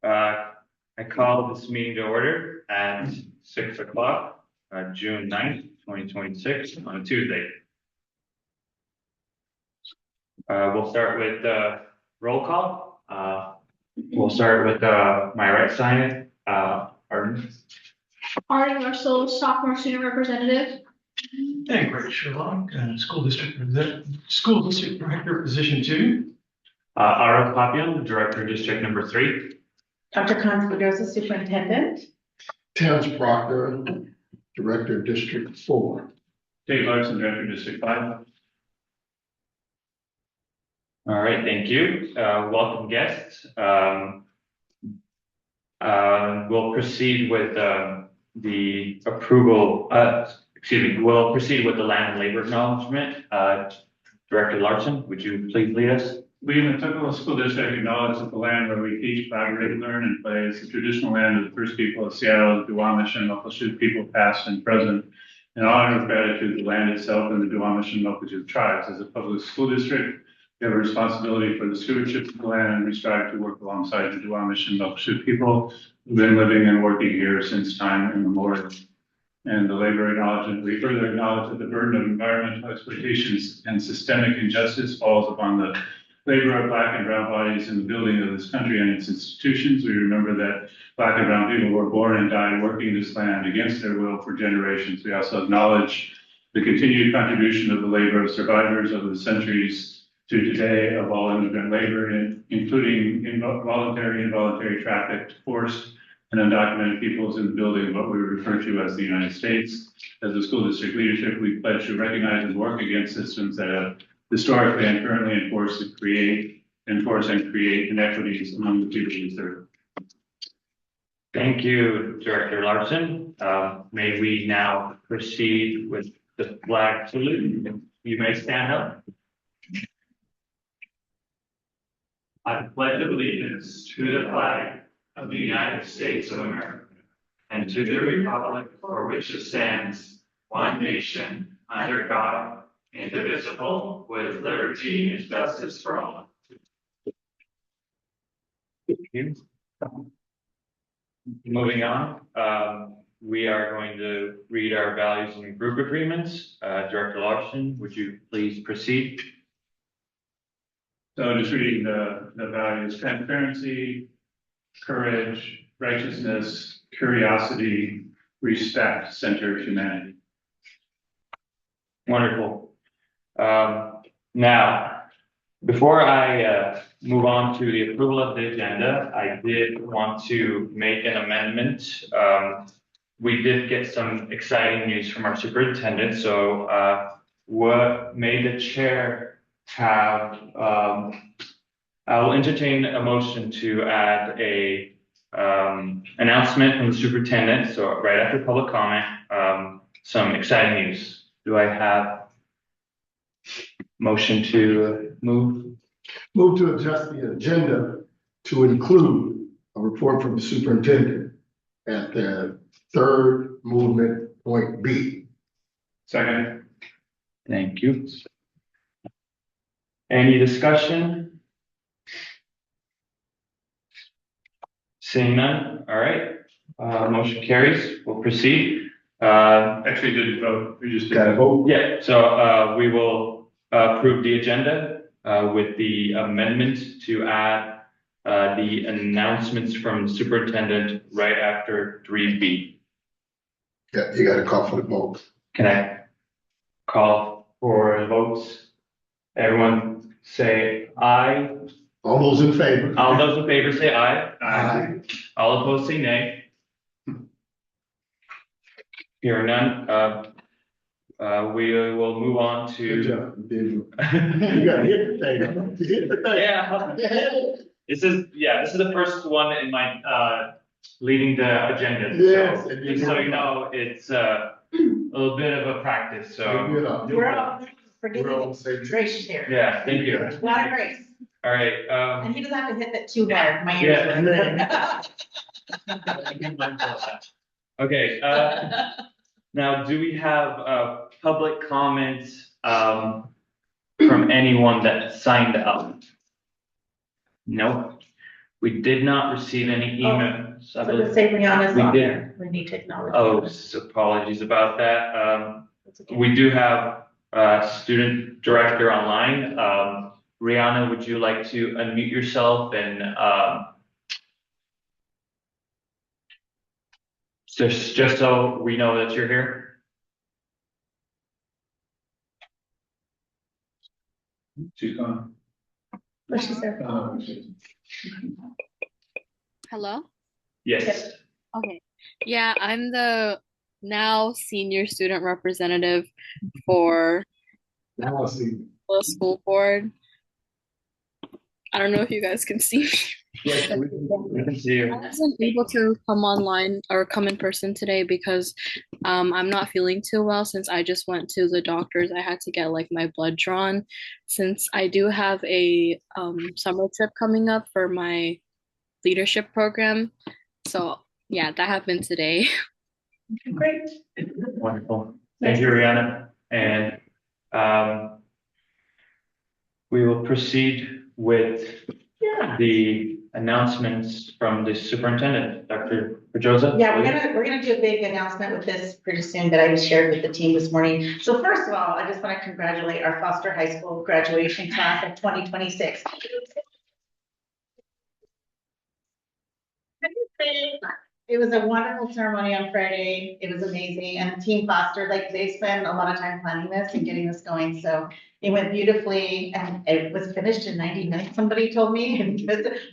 I call this meeting to order at 6 o'clock, June 9th, 2026, on a Tuesday. We'll start with roll call. We'll start with my right side, Arden. Arden Russell, sophomore student representative. And Greg Sherlock, school district director, position 2. Aro Papian, director, district number 3. Dr. Constantinople, superintendent. Terrence Proctor, Director, District 4. Dave Larson, director, district 5. All right, thank you. Welcome guests. We'll proceed with the approval, we'll proceed with the land and labor acknowledgement. Director Larson, would you please lead us? We in the Tuckahoe School District acknowledge that the land where we teach, collaborate, learn, and play is the traditional land of the first people of Seattle, the Duwamish and Muckleshoot people, past and present. In honor of gratitude, the land itself and the Duwamish and Muckleshoot tribes. As a public school district, we have a responsibility for the stewardship of the land, and we strive to work alongside the Duwamish and Muckleshoot people who've been living and working here since time immemorial. And the labor acknowledgement, we further acknowledge that the burden of environmental exploitations and systemic injustice falls upon the labor of Black and brown bodies in the building of this country and its institutions. We remember that Black and brown people were born and died working this land against their will for generations. We also acknowledge the continued contribution of the labor of survivors over the centuries to today of all immigrant labor, including voluntary, involuntary, trafficked, forced, and undocumented peoples in the building of what we refer to as the United States. As a school district leadership, we pledge to recognize and work against systems that have historically and currently enforce and create inequities among the people we serve. Thank you, Director Larson. May we now proceed with the flag salute. You may stand up. I pledge allegiance to the flag of the United States of America and to the republic for which it stands, one nation, under God, indivisible, with liberty and justice for all. Moving on, we are going to read our values and group agreements. Director Larson, would you please proceed? So just reading the values: transparency, courage, righteousness, curiosity, respect, center humanity. Wonderful. Now, before I move on to the approval of the agenda, I did want to make an amendment. We did get some exciting news from our superintendent. So what may the chair have, I will entertain a motion to add a announcement from the superintendent. So right after public comment, some exciting news. Do I have motion to move? Move to adjust the agenda to include a report from the superintendent at the third movement point B. Second. Thank you. Any discussion? Seeing none, all right. Motion carries. We'll proceed. Actually didn't vote. We just Got to vote. Yeah, so we will approve the agenda with the amendment to add the announcements from the superintendent right after 3B. Yeah, you got to call for the vote. Can I call for votes? Everyone say aye. All those in favor? All those in favor say aye. Aye. All opposed say nay. Hearing none, we will move on Good to. job, you got to hit the thing. You hit the thing. Yeah. This is the first one in my leading the agenda. Yes, So, and you just so know- you know, it's a little bit of a practice. So Good job. We're all We're on the same page. gracious here. yeah, thank you. A lot of grace. All right. And he doesn't have to hit that too hard. My ears. Yeah. Okay. Now, do we have public comments from anyone that signed up? No. We did not receive any emails. So to say Rihanna's We on did. there, we need to acknowledge. Oh, that. apologies about that. That's okay. We do have student director online. Rihanna, would you like to unmute yourself and just so we know that you're here? She's gone. What's she say? Hello? Yes. Okay. Yeah, I'm the now senior student representative for Now I see. the school board. I don't know if you guys can see me. Yes, we We can see I you. wasn't able to come online or come in person today because I'm not feeling too well since I just went to the doctor's. I had to get like my blood drawn since I do have a summer trip coming up for my leadership program. So yeah, that happened today. Great. Wonderful. Thank you, Rihanna. And we will proceed with the announcements from the superintendent, Dr. Pedroza. Yeah, we're gonna do a big announcement with this pretty soon that I just shared with the team this morning. So first of all, I just want to congratulate our Foster High School graduation class of 2026. It was a wonderful ceremony on Friday. It was amazing. And Team Foster, like they spent a lot of time planning this and getting this going. So it went beautifully and it was finished in 90 minutes, somebody told me, and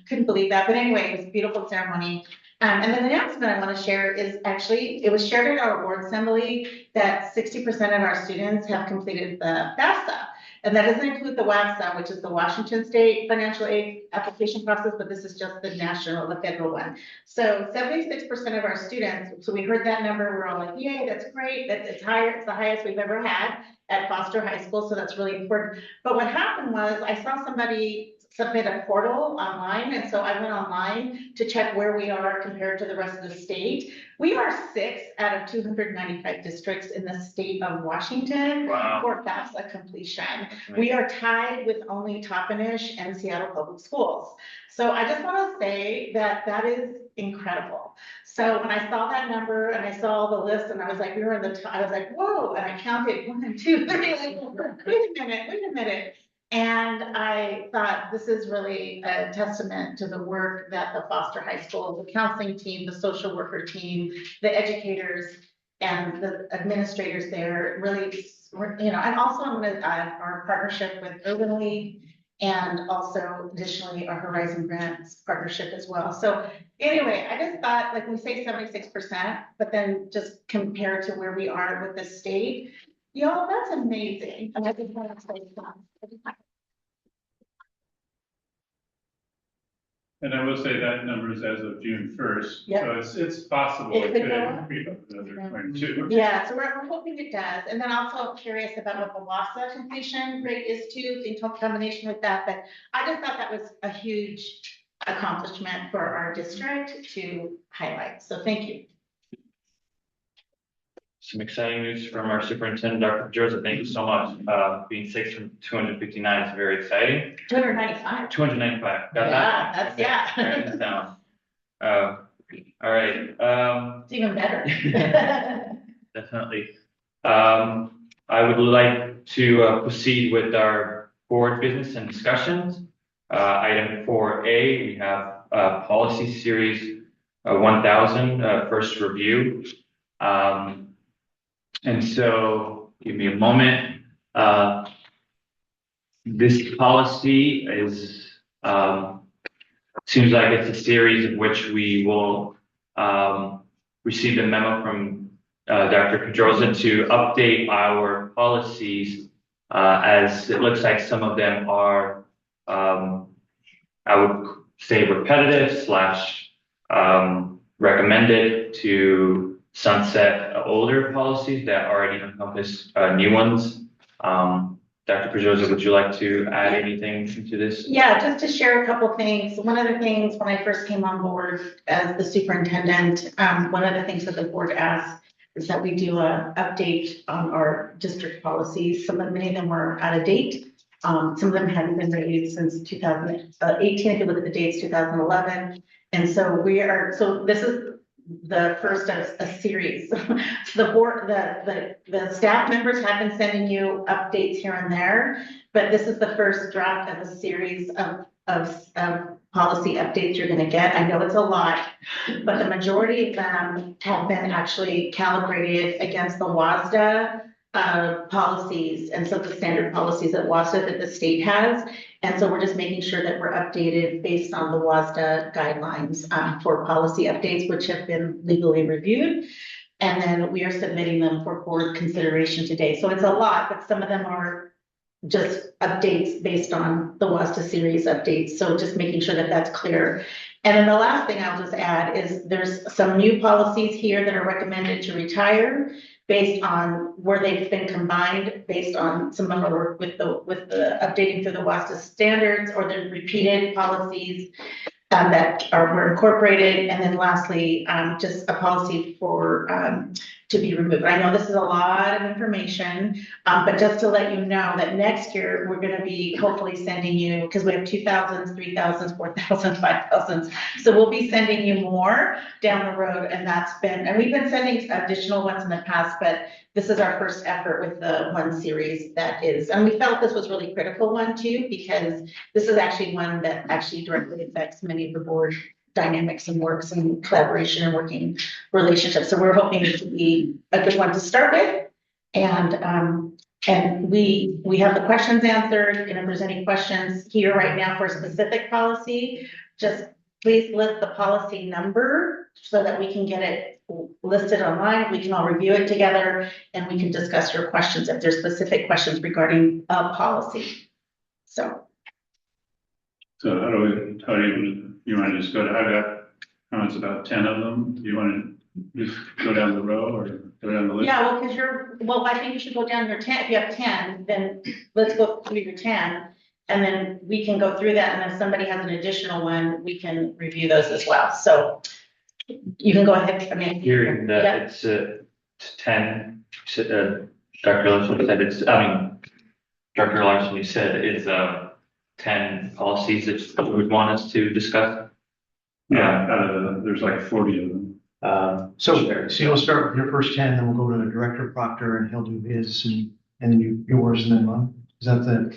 couldn't believe that. But anyway, it was a beautiful ceremony. And then the announcement I want to share is actually, it was shared at our board assembly that 60% of our students have completed the FAFSA. And that doesn't include the WAFSA, which is the Washington State Financial Aid Application Process, but this is just the national, the federal one. So 76% of our students, so we heard that number, we're all like, yay, that's great, it's higher, it's the highest we've ever had at Foster High School, so that's really important. But what happened was I saw somebody submit a portal online, and so I went online to check where we are compared to the rest of the state. We are 6 out of 295 districts in the state of Washington for FAFSA completion. We are tied with only Toppenish and Seattle Public Schools. So I just want to say that that is incredible. So when I saw that number and I saw the list and I was like, we were in the top, I was like, whoa, and I counted 1, 2, 3, like, wait a minute. And I thought this is really a testament to the work that the Foster High School, the counseling team, the social worker team, the educators, and the administrators there really, and also I'm going to add our partnership with Urban League and also additionally our Horizon Grants partnership as well. So anyway, I just thought, like we say 76%, but then just compared to where we are with the state, y'all, that's amazing. And I just want to say that. And I will say that number is as of June 1st. Yep. So it's possible It it could could go up. creep up another 22. Yeah, so we're hoping it does. And then also curious about what the WASA completion rate is too, in combination with that. But I just thought that was a huge accomplishment for our district to highlight. So thank you. Some exciting news from our superintendent, Dr. Pedroza. Thank you so much. Being 6 from 259 is very exciting. 295. 295. Got Yeah, that? that's, Okay, yeah. writing this down. All right. It's even better. Definitely. I would like to proceed with our board business and discussions. Item 4A, we have policy series 1000, first review. And so give me a moment. This policy is, seems like it's a series of which we will receive a memo from Dr. Pedroza to update our policies as it looks like some of them are, I would say repetitive / recommended to sunset older policies that already encompass new ones. Dr. Pedroza, would you like to add anything to this? Yeah, just to share a couple things. One of the things when I first came on board as the superintendent, one of the things that the board asked is that we do a update on our district policies. Many of them were out of date. Some of them hadn't been raised since 2018, if you look at the dates, 2011. And so so this is the first of a series. The board, the staff members have been sending you updates here and there, but this is the first draft of a series of policy updates you're gonna get. I know it's a lot, but the majority of them have been actually calibrated against the WASDA policies, and so the standard policies that WASDA that the state has. And so we're just making sure that we're updated based on the WASDA guidelines for policy updates, which have been legally reviewed. And then we are submitting them for board consideration today. So it's a lot, but some of them are just updates based on the WASDA series updates. So just making sure that that's clear. And then the last thing I'll just add is there's some new policies here that are recommended to retire based on where they've been combined, based on some of them are with the updating through the WASDA standards, or the repeated policies that were incorporated. And then lastly, just a policy for to be removed. I know this is a lot of information, but just to let you know that next year we're going to be hopefully sending you, because we have 2,000s, 3,000s, 4,000s, 5,000s. So we'll be sending you more down the road. And we've been sending additional ones in the past, but this is our first effort with the one series that is, and we felt this was really critical one too, because this is actually one that actually directly affects many of the board dynamics and works and collaboration and working relationships. So we're hoping it to be a good one to start with. And we have the questions answered. And if there's any questions here right now for a specific policy, just please list the policy number so that we can get it listed online. We can all review it together and we can discuss your questions if there's specific questions regarding a policy. So how do you want to just go to, I've got, it's about 10 of them. Do you want to just go down the row or go down the list? yeah, well, I think you should go down your 10. If you have 10, then let's go through your 10. And then we can go through that. And if somebody has an additional one, we can review those as well. So you can go ahead. I mean, Hearing that it's 10, Dr. Larson said Dr. Larson, you said it's 10 policies that you would want us to discuss. Yeah, there's like 40 of them. So you'll start with your first 10, then we'll go to the Director Proctor and he'll do his and then yours and then mine. Is that the?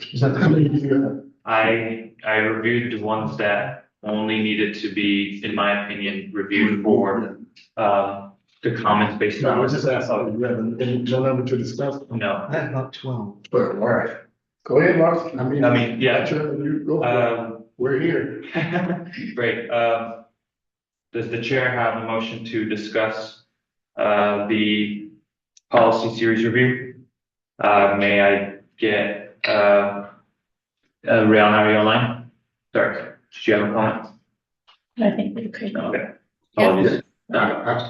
I reviewed the ones that only needed to be, in my opinion, reviewed for the comments based No, I on. was just asking, you have no number to discuss? No. I have about 12. But, all right. Go ahead, Mark. Yeah. You go for it. We're here. Great. Does the chair have a motion to discuss the policy series review? May I get Rayon, are you online? Sorry, did you have a comment? I think we could. Okay. Oh, yeah.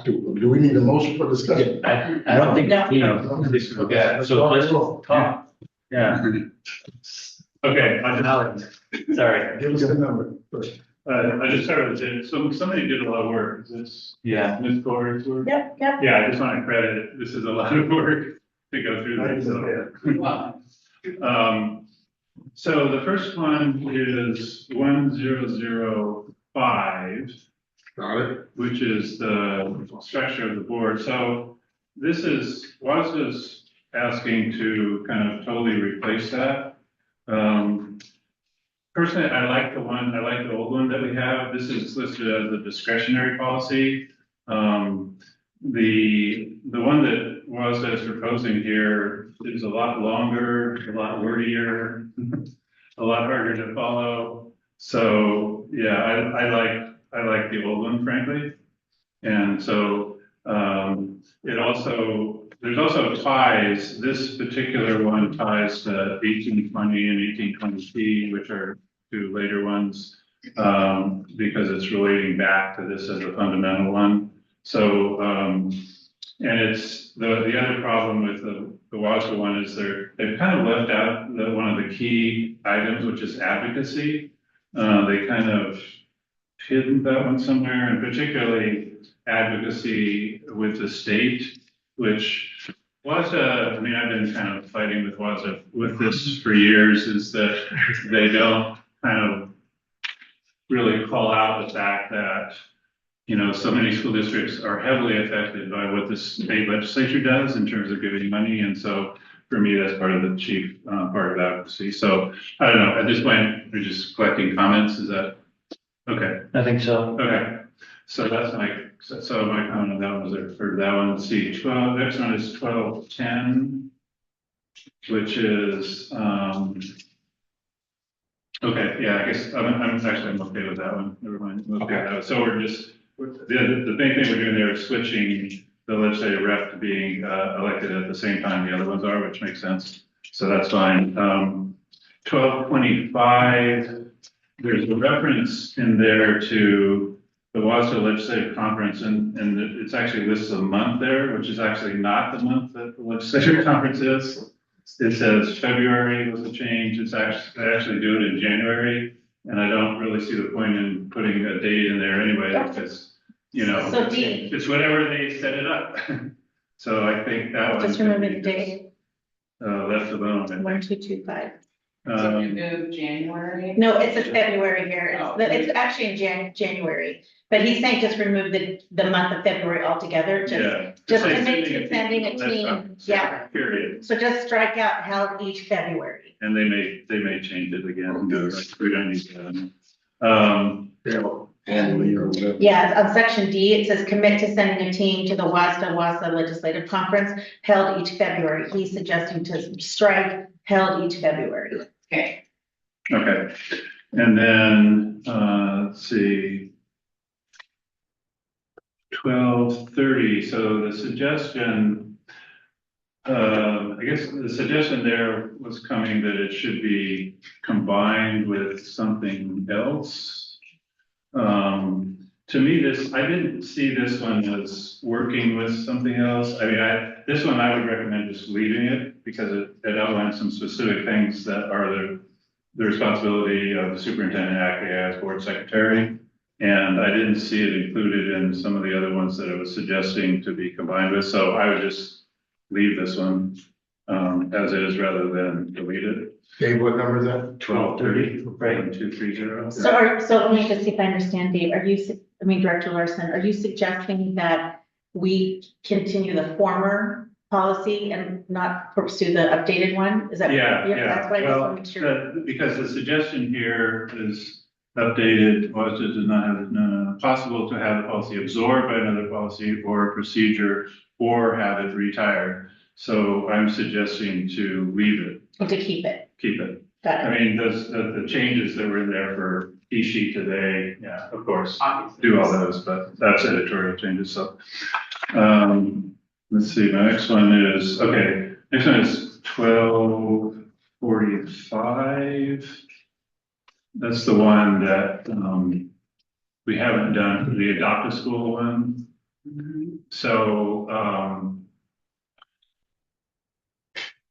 Do we need a motion for discussion? I don't think, No. you know, this, okay, so let's talk. Yeah, Okay, sorry. Give us the number first. I just started with it. Somebody did a lot of work. Is this Yeah. Ms. Gore's work? Yep. Yeah, I just want to credit it. This is a lot of work to go through this. So the first one is 1005. Got it. Which is the structure of the board. So this is, WASDA's asking to kind of totally replace that. Personally, I like the old one that we have. This is listed as a discretionary policy. The one that WASDA is proposing here is a lot longer, a lot wordier, a lot harder to follow. So yeah, I like the old one, frankly. And so there's also ties. This particular one ties to 1820 and 1820P, which are two later ones, because it's relating back to this as a fundamental one. So, and it's the other problem with the WASDA one is they've kind of left out one of the key items, which is advocacy. They kind of hidden that one somewhere, and particularly advocacy with the state, which WASDA, I mean, I've been kind of fighting with WASDA with this for years, is that they don't kind of really call out the fact that, you know, so many school districts are heavily affected by what the state legislature does in terms of giving money. And so for me, that's part of the chief part of advocacy. So I don't know, at this point, we're just collecting comments. Is that okay? I think so. Okay. So that's my comment on that one was there for that one. Let's see, 12, next one is 1210, which is, okay, yeah, I guess I'm okay with that one. Never mind. I'm okay with that one. So we're just, the main thing we're doing there is switching the legislative rep to being elected at the same time the other ones are, which makes sense. So that's fine. 1225, there's a reference in there to the WASDA Legislative Conference, and it's actually lists a month there, which is actually not the month that the Legislative Conference is. It says February was a change. It's actually, they actually do it in January, and I don't really see the point in putting a date in there anyway, because, you know, So D, it's whenever they set it up. So I think that one. just remember the date, Left alone. 1225. So we move January? No, it says February here. Oh. It's actually in January. But he's saying just remove the month of February altogether, Yeah. just Say commit to sending a that's team. fine. Yeah. Period. So just strike out held each February. And they may change it again. We don't need that. You know, annually or whatever. Yeah, on section D, it says commit to sending a team to the WASDA Legislative Conference held each February. He's suggesting to strike held each February. Okay. Okay, and then, let's see. 1230, so the suggestion, I guess the suggestion there was coming that it should be combined with something else. To me, I didn't see this one as working with something else. I mean, this one I would recommend just leaving it because it outlines some specific things that are the responsibility of the superintendent acting as board secretary. And I didn't see it included in some of the other ones that I was suggesting to be combined with. So I would just leave this one as is rather than delete it. Dave, what number is that? 1230, Right. 230. So let me just see if I understand, Dave. Director Larson, are you suggesting that we continue the former policy and not pursue the updated one? Is that? Yeah, That's what I just want to make sure. Because the suggestion here is updated, was it does not have, possible to have the policy absorbed by another policy or procedure or have it retired. So I'm suggesting to leave it, And to keep it. keep it. Got it. I mean, the changes that were in there for e-sheet today, yeah, of course, do all those, but that's editorial changes, so. Let's see, my next one is, next one is 1245. That's the one that, we haven't done, the adopt a school one. So,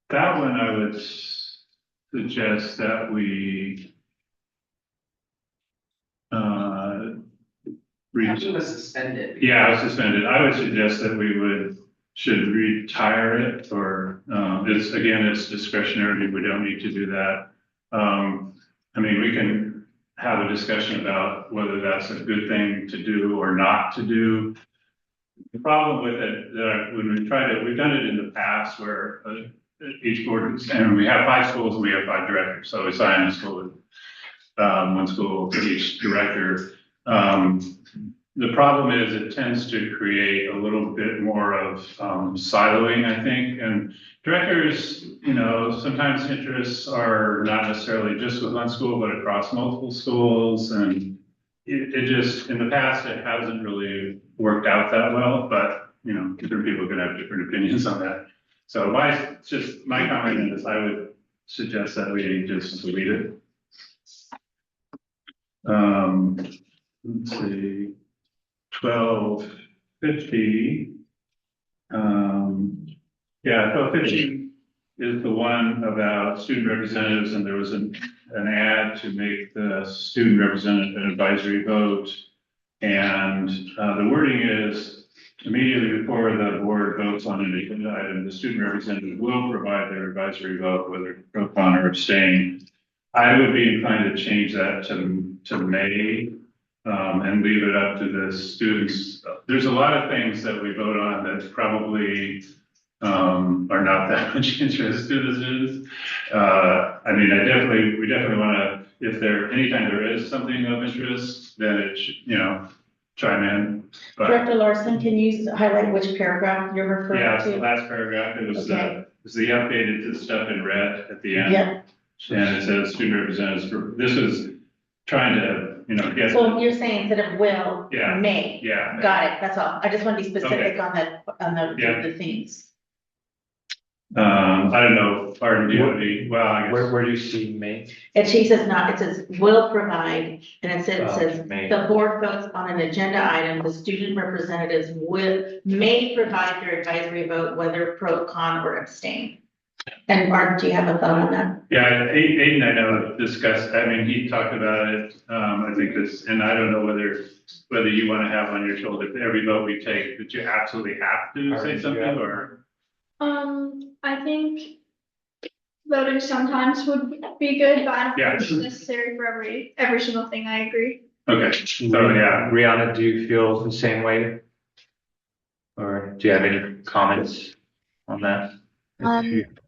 that one I would suggest that we Actually was suspended. Yeah, suspended. I would suggest that we should retire it or, it's discretionary. We don't need to do that. I mean, we can have a discussion about whether that's a good thing to do or not to do. The problem with it, when we've done it in the past where each board, and we have 5 schools and we have 5 directors. So we assign a school with 1 school to each director. The problem is it tends to create a little bit more of siloing, I think, and directors, sometimes interests are not necessarily just with 1 school, but across multiple schools. And it just, in the past, it hasn't really worked out that well, but, different people can have different opinions on that. So my comment on this, I would suggest that we just delete it. Let's see. 1250. 1250 is the one about student representatives, and there was an ad to make the student representative an advisory vote. And the wording is immediately before the board votes on an agenda item, the student representative will provide their advisory vote, whether pro, con, or abstain. I would be inclined to change that to May, and leave it up to the students. There's a lot of things that we vote on that probably, are not that much interest to the students. I mean, we definitely want to, if anytime there is something of interest, then it should, chime in. But Director Larson, can you highlight which paragraph you're referring yeah, it's the to? last paragraph, it was Okay. the updated to stuff in red at the end. Yep, And it says student representatives, this is trying to, get. so you're saying instead of will, Yeah. may. Yeah. Got it, that's all. I just want to be specific on Yeah. the themes. I don't know, pardon, do you have any, well, I guess. Where do you see May? It says not, it says will provide, and it says May. the board votes on an agenda item, the student representatives may provide their advisory vote, whether pro, con, or abstain. And Mark, do you have a thought on that? Yeah, Aiden, I know discussed, I mean, he talked about it, I think this, and I don't know whether you want to have on your shoulder, every vote we take, that you absolutely have to say something, or? I think voting sometimes would be good, but I don't think it's Yeah. necessary for every single thing. I agree. Okay, so yeah, Rihanna, do you feel the same way? Or do you have any comments on that?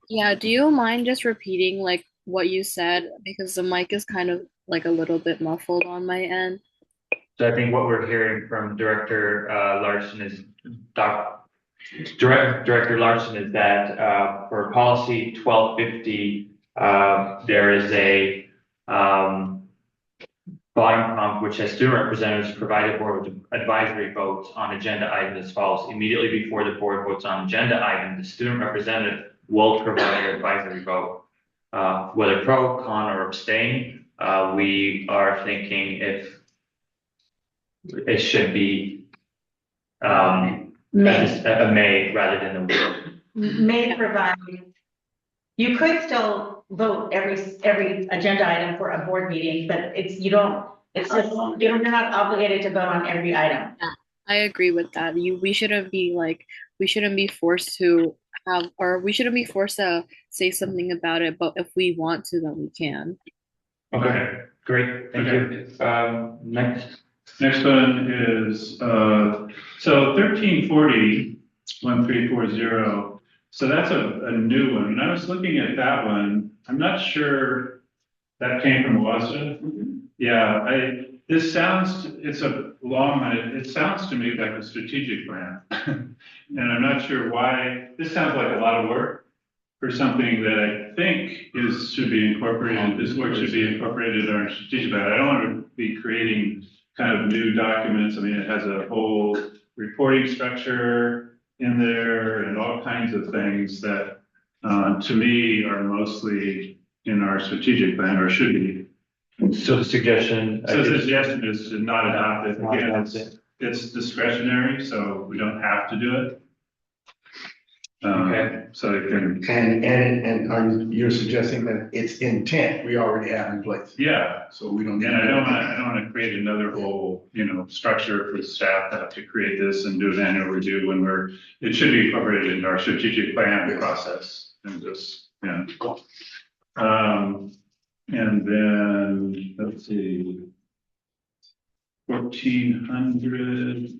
Yeah, do you mind just repeating like what you said? Because the mic is kind of like a little bit muffled on my end. So I think what we're hearing from Director Larson is Director Larson is that for policy 1250, there is a bottom prompt which has student representatives provided board with advisory votes on agenda items as follows. Immediately before the board votes on agenda item, the student representative will provide their advisory vote. Whether pro, con, or abstain, we are thinking if it should be May. a may rather than a will. May provide. You could still vote every agenda item for a board meeting, but you're not obligated to vote on every item. I agree with that. We shouldn't be forced to have, or we shouldn't be forced to say something about it, but if we want to, then we can. Okay, great, thank you. next one is, so 1340, 1340. So that's a new one. And I was looking at that one. I'm not sure that came from WASDA. Yeah, it's a long one. It sounds to me like a strategic plan. And I'm not sure why. This sounds like a lot of work for something that I think should be incorporated. This work should be incorporated in our strategic plan. I don't want to be creating kind of new documents. I mean, it has a whole reporting structure in there and all kinds of things that, to me, are mostly in our strategic plan or should be. So the suggestion. So the suggestion is to not adopt it. Again, it's discretionary, so we don't have to do it. Okay. So it can, And you're suggesting that it's intent we already have in place, yeah. so we don't. And I don't want to create another whole, structure for the staff to have to create this and do an annual review when it should be incorporated into our strategic plan process and just, and then, let's see. 1400.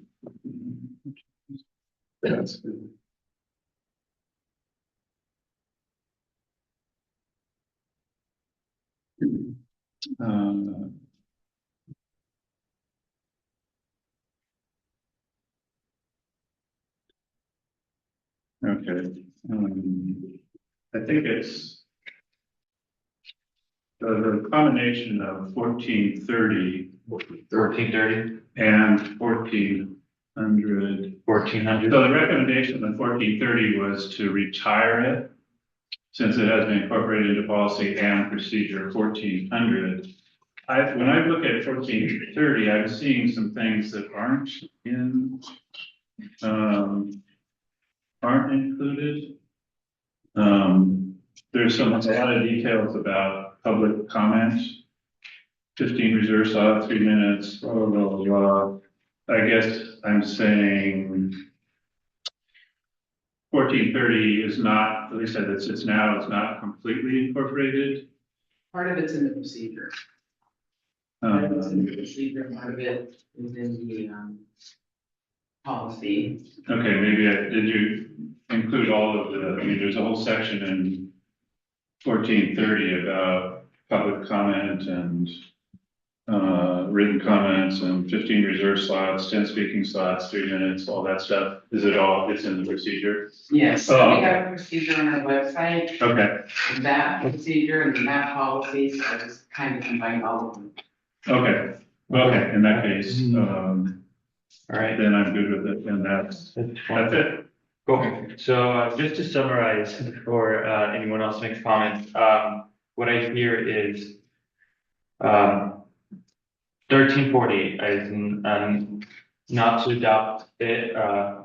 That's good. Okay, I think it's the combination of 1430 1430, and 1400. 1400. So the recommendation on 1430 was to retire it, since it has been incorporated into policy and procedure 1400. When I look at 1430, I'm seeing some things that aren't included. There's a lot of details about public comment. 15 reserve slot, 3 minutes, blah, blah, blah, blah. I guess I'm saying 1430 is not, at least as it sits now, it's not completely incorporated. Part of it's in the procedure. Part of it's in the Um, procedure, part of it is in the, policy. Okay, did you include all of the, I mean, there's a whole section in 1430 about public comment and written comments and 15 reserve slots, 10 speaking slots, 3 minutes, all that stuff. Is it all, it's in the procedure? Yes, Oh. we have a procedure on our website, Okay, that procedure and that policy, so I just kind of combined all of them. okay, in that case, All right, then I'm good with it, and that's it. Cool. So just to summarize before anyone else makes comments, what I hear is 1340 is not to adopt it,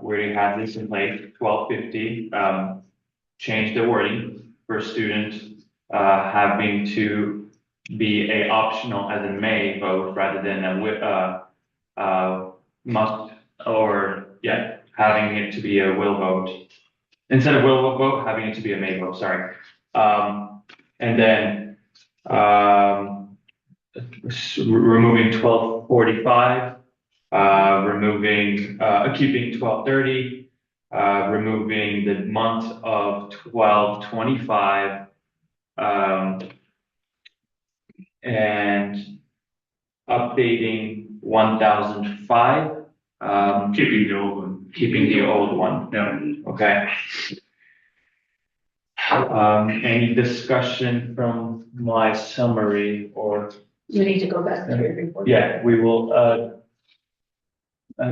where you have this in place, 1250, change the wording for students having to be a optional as a may vote rather than a must, or having it to be a will vote. Instead of will vote, having it to be a may vote, sorry. And then removing 1245, keeping 1230, removing the month of 1225, and updating 1005, Keeping the old one. keeping the old one. Yeah. Okay. Any discussion from my summary or? You need to go back to your report. Yeah, we will,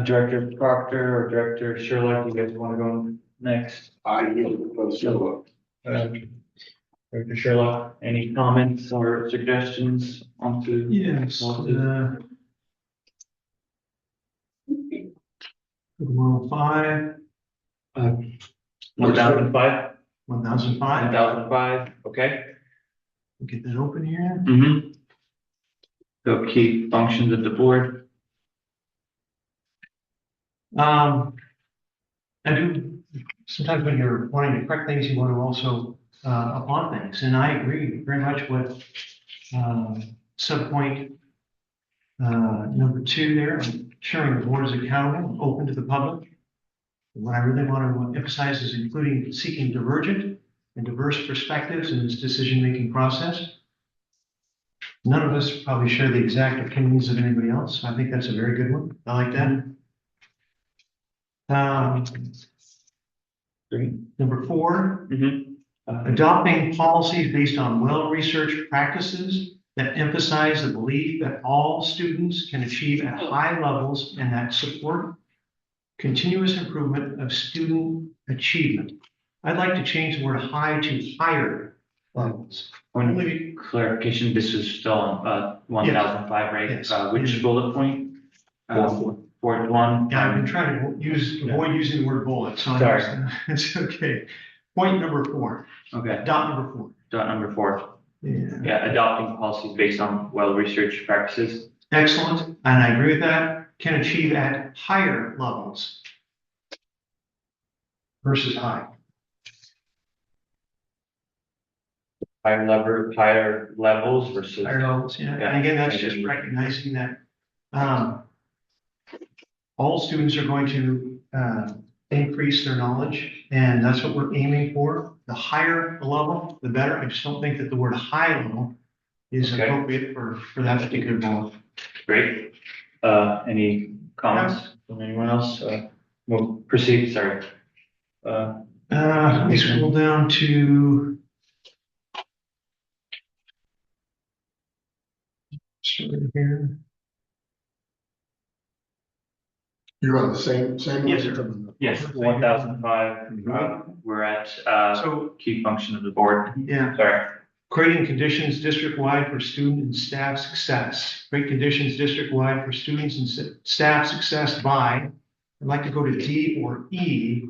Director Proctor or Director Sherlock, you guys want to go next? I yield for Sherlock. Director Sherlock, any comments or suggestions onto? Yes. onto- 105, 1005? 1005. 1005, okay. Get that open here. Mm-hmm. So key functions of the board. I do, sometimes when you're wanting to correct things, you want to also upon things, and I agree very much with subpoint number 2 there, ensuring the board is accountable and open to the public. And what I really want to emphasize is including seeking divergent and diverse perspectives in this decision-making process. None of us probably share the exact opinions of anybody else. I think that's a very good one. I like that. Number 4, adopting policies based on well-researched practices that emphasize the belief that all students can achieve at high levels and that support continuous improvement of student achievement. I'd like to change the word high to higher levels. Point of clarification, this is still on 1005, right? Yes. Which bullet point? Fourth one. Yeah, I've been trying to avoid using the word bullet, so Sorry. it's okay. Point number 4, Okay, dot number 4. dot number 4. Yeah. Yeah, adopting policies based on well-researched practices. Excellent, and I agree with that. Can achieve at higher levels versus high. Higher levels versus. Higher levels, yeah. Yeah. And again, that's just recognizing that all students are going to increase their knowledge, and that's what we're aiming for. The higher the level, the better. I just don't think that the word high level is Okay. appropriate for that particular bullet. Great. Any comments from anyone else? We'll proceed, sorry. Let me scroll down to. Start here. You're on the same Yes, line? sir. Yes, 1005, we're at So, key function of the board. yeah, Sorry. creating conditions district-wide for student and staff success. Create conditions district-wide for students and staff success by, I'd like to go to D or E,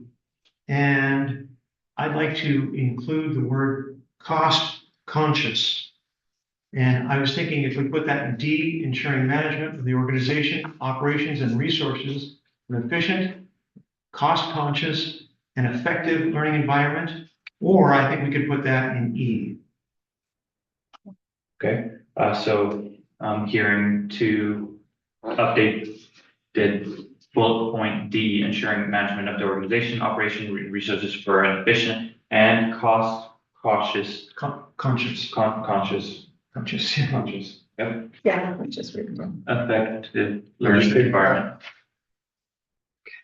and I'd like to include the word cost conscious. And I was thinking if we put that in D, ensuring management of the organization, operations, and resources, an efficient, cost-conscious, and effective learning environment, or I think we could put that in E. Okay, so I'm hearing to update the bullet point D, ensuring management of the organization, operation, resources for an efficient and cost cautious, Conscious, conscious, conscious. yep, Yeah, I just read them. effective learning environment.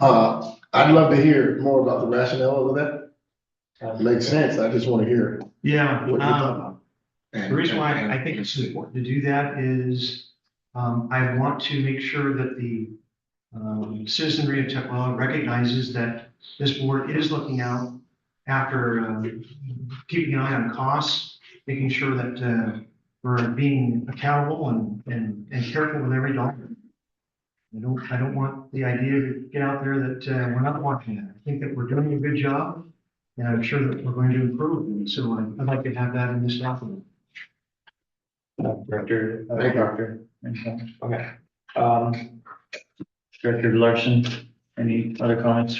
I'd love to hear more about the rationale of that. Makes sense. I just want to hear Yeah, what you're talking about. the reason why I think it's important to do that is, I want to make sure that the citizenry of Tukwila recognizes that this board is looking out after keeping an eye on costs, making sure that we're being accountable and careful with every dollar. I don't want the idea to get out there that we're not watching it. I think that we're doing a good job, and I'm sure that we're going to improve. And so I'd like to have that in this document. Director, Thank you. Doctor, okay. Director Larson, any other comments?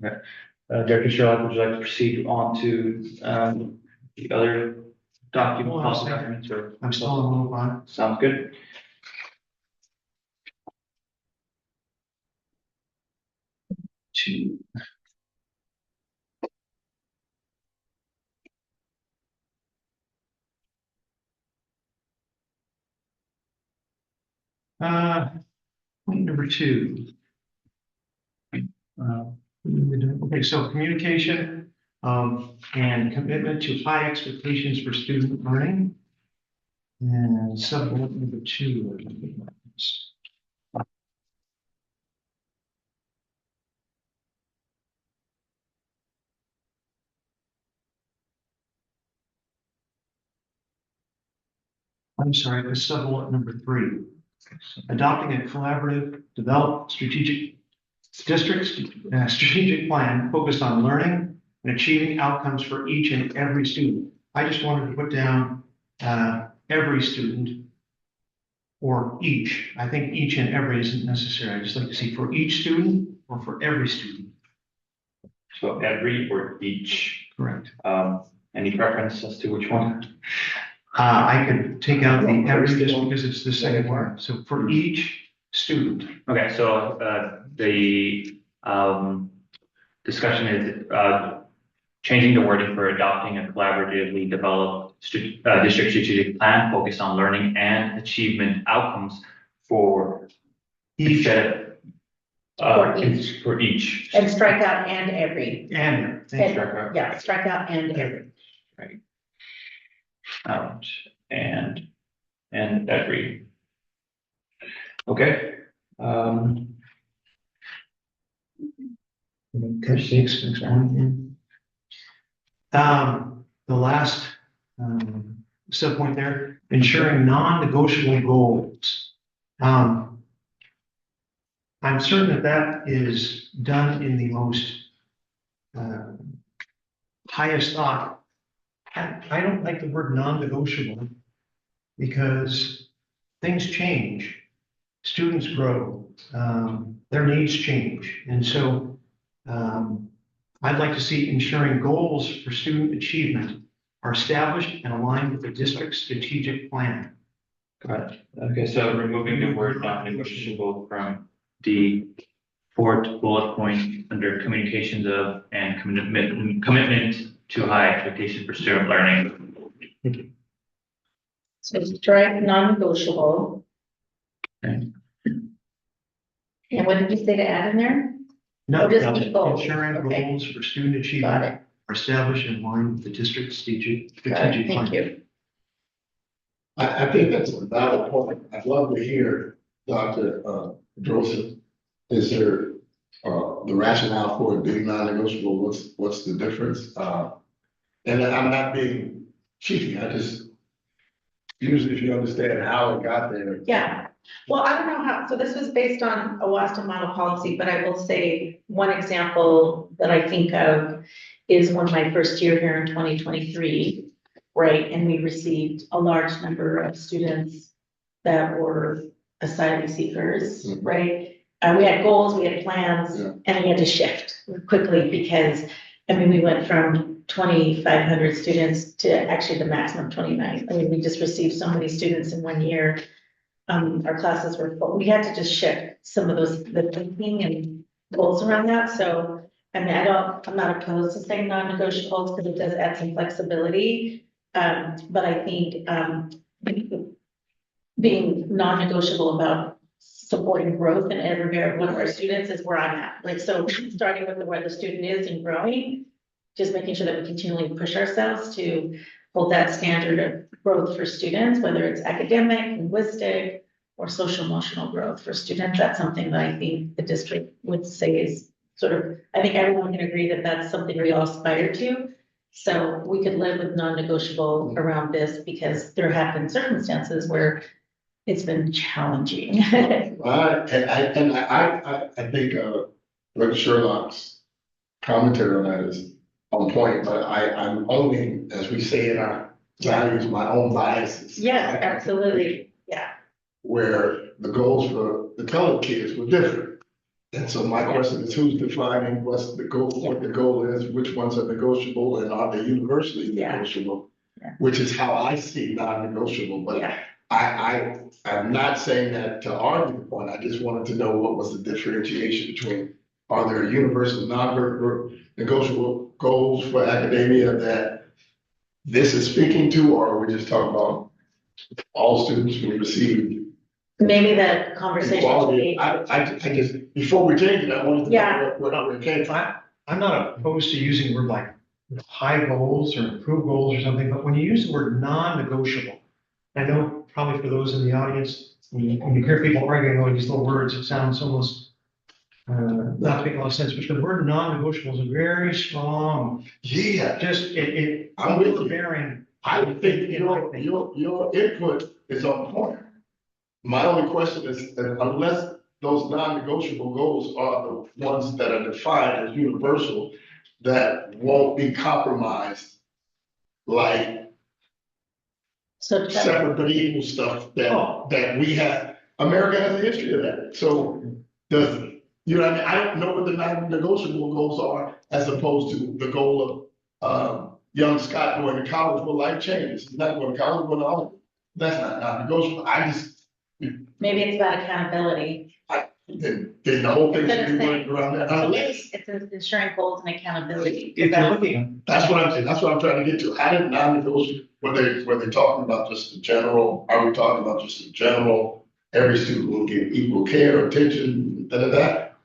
Okay. Director Sherlock, would you like to proceed on to the other document, Hold on a policy second. documents, or? I'm still on 105. Sounds good. Two. Point number 2. Okay, so communication and commitment to high expectations for student learning. And sub-bullet number 2. I'm sorry, the sub-bullet number 3. Adopting a collaborative, developed strategic plan focused on learning and achieving outcomes for each and every student. I just wanted to put down every student or each. I think each and every isn't necessary. I just like to see for each student or for every student. So every or each, Correct. any preference as to which one? I could take out the every just because it's the second one. So for each student. Okay, so the discussion is changing the wording for adopting a collaboratively developed district strategic plan focused on learning and achievement outcomes for Each for each. And strike out and every. and thank you. Yeah, strike out and every. Out and every. Okay. Catch 6, next one. The last sub-point there, ensuring non-negotiable goals. I'm certain that that is done in the most highest thought. I don't like the word non-negotiable because things change, students grow, their needs change. And so I'd like to see ensuring goals for student achievement are established and aligned with the district's strategic plan. Got it. Okay, so removing the word non-negotiable from the fourth bullet point under communications of and commitment to high expectation for student learning. So strike non-negotiable. Okay. And what did you say to add in there? No, Oh, just keep goals. ensuring Okay. goals for student Got achievement it. are established in line with the district's strategic Got plan. it. Thank you. I think that's a valid point. I'd love to hear Dr. Joseph. Is there the rationale for it being non-negotiable? What's the difference? And I'm not being cheeky. I just usually, if you understand how it got there. Yeah, well, I don't know how, so this was based on a Waston model policy, but I will say one example that I think of is one of my first year here in 2023. right? And we received a large number of students that were asylum seekers, Mhm. right? We had goals, we had plans, Yeah. and we had to shift quickly because, I mean, we went from 2,500 students to actually the maximum 29. I mean, we just received so many students in 1 year. Our classes were full. We had to just shift some of those, the thinking and goals around that. So, I mean, I'm not opposed to saying non-negotiables because it does add some flexibility. But I think, being non-negotiable about supporting growth in every one of our students is where I'm at. Like, so starting with where the student is and growing, just making sure that we continually push ourselves to hold that standard of growth for students, whether it's academic, linguistic, or social emotional growth for students. That's something that I think the district would say is sort of, I think everyone can agree that that's something we all aspire to. So we could live with non-negotiable around this because there have been circumstances where it's been challenging. I think, Rick Sherlock's commentary on that is on point, but I'm owning, as we say in our values, my own biases. Yes, absolutely. Yeah. Where the goals for the colored kids were different. And so my question is, who's defining what's the goal, what the goal is, which ones are negotiable, and are they universally Yeah. negotiable? Yeah. Which is how I see non-negotiable, but Yeah. I'm not saying that to argue the point. I just wanted to know what was the differentiation between, are there universal, non-negotiable goals for academia that this is speaking to, or are we just talking about all students who receive Maybe the conversation should equality? be, I just, before we change it, I wanted to Yeah. know what we came from. I'm not opposed to using the word like high goals or improved goals or something, but when you use the word non-negotiable, I know probably for those in the audience, when you hear people arguing over these little words, it sounds almost not making a lot of sense, but the word non-negotiable is a very strong, Yeah, just it I'm with you. overbearing. I think your input is on point. My only question is, that unless those non-negotiable goals are the ones that are defined as universal, that won't be compromised, like so separate but equal stuff Oh. that we have. America has a history of that. So does, you know what I mean? I don't know what the non-negotiable goals are as opposed to the goal of young Scott going to college. Well, life changes. He's not going to college, but no, that's not non-negotiable. I just, maybe it's about accountability. then the whole thing should be working around that. Unless, It's ensuring goals and accountability. If you're looking, that's what I'm trying to get to. How did non-negotiable, were they talking about just the general, are we talking about just the general, every student will get equal care, attention,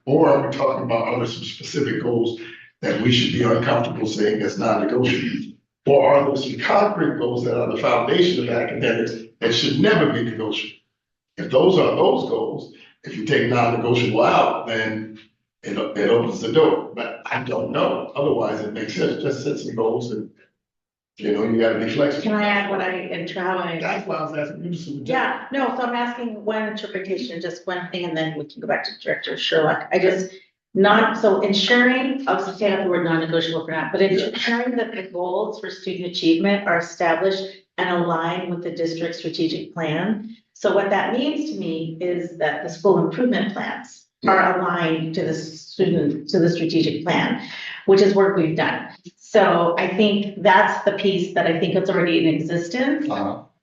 or are we talking about other some specific goals that we should be uncomfortable saying as non-negotiable? Or are there some concrete goals that are the foundation of academics that should never be negotiable? If those are those goals, if you take non-negotiable out, then it opens the door, but I don't know. Otherwise, it makes sense, just set some goals and, you gotta be flexible. Can I add what how I? That's why I was asking you to. Yeah, no, so I'm asking one interpretation, just one thing, and then we can go back to Director Sherlock. So ensuring, I'll just take out the word non-negotiable for now, but ensuring that the goals for student achievement are established and aligned with the district's strategic plan. So what that means to me is that the school improvement plans are aligned to the strategic plan, which is work we've done. So I think that's the piece that I think is already in existence.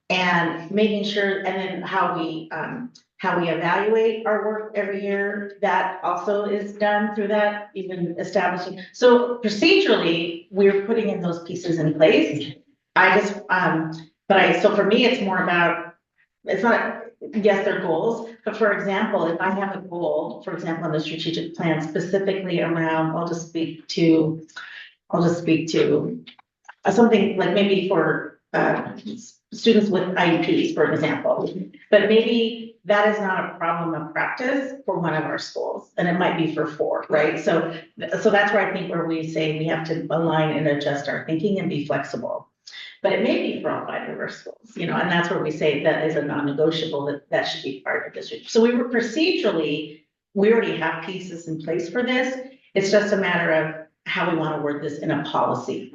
And making sure, and then how we evaluate our work every year, that also is done through that, even establishing. So procedurally, we're putting in those pieces in place. So for me, it's more about, it's not, yes, they're goals, but for example, if I have a goal, for example, on the strategic plan specifically around, I'll just speak to something like maybe for students with IEPs, for example, but maybe that is not a problem of practice for one of our schools, and it might be for 4, right? So that's where I think where we say we have to align and adjust our thinking and be flexible. But it may be for all 5 of our schools, and that's where we say that is a non-negotiable, that should be part of the district. So we already have pieces in place for this. It's just a matter of how we want to word this in a policy.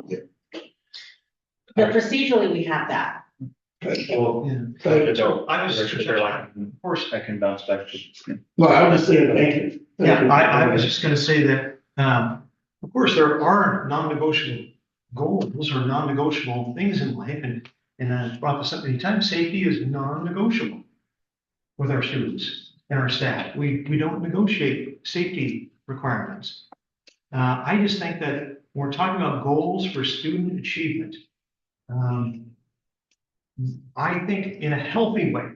But procedurally, we have that. Well, Yeah. Thank you. So I was, of course, I can bounce back to. No, I was just saying, thank you. yeah, I was just gonna say that, of course, there are non-negotiable goals or non-negotiable things in life, and I've brought this up many times, safety is non-negotiable with our students and our staff. We don't negotiate safety requirements. I just think that when we're talking about goals for student achievement, I think in a healthy way,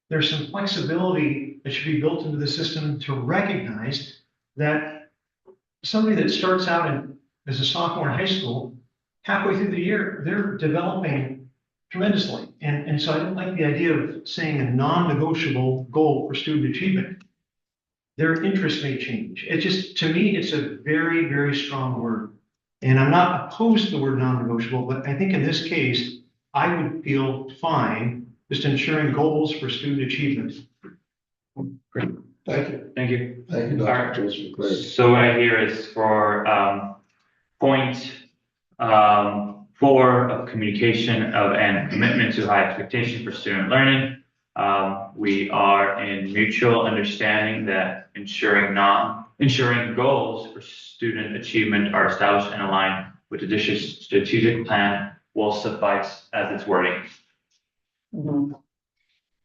there's some flexibility that should be built into the system to recognize that somebody that starts out as a sophomore in high school, halfway through the year, they're developing tremendously. And so I don't like the idea of saying a non-negotiable goal for student achievement. Their interests may change. It just, to me, it's a very, very strong word. And I'm not opposed to the word non-negotiable, but I think in this case, I would feel fine just ensuring goals for student achievement. Great. Thank you. Thank you. Thank you, Dr. Joseph, for clarity. So what I hear is for point 4 of communication of and commitment to high expectation for student learning. We are in mutual understanding that ensuring goals for student achievement are established and aligned with the district's strategic plan will suffice as its wording. Mhm.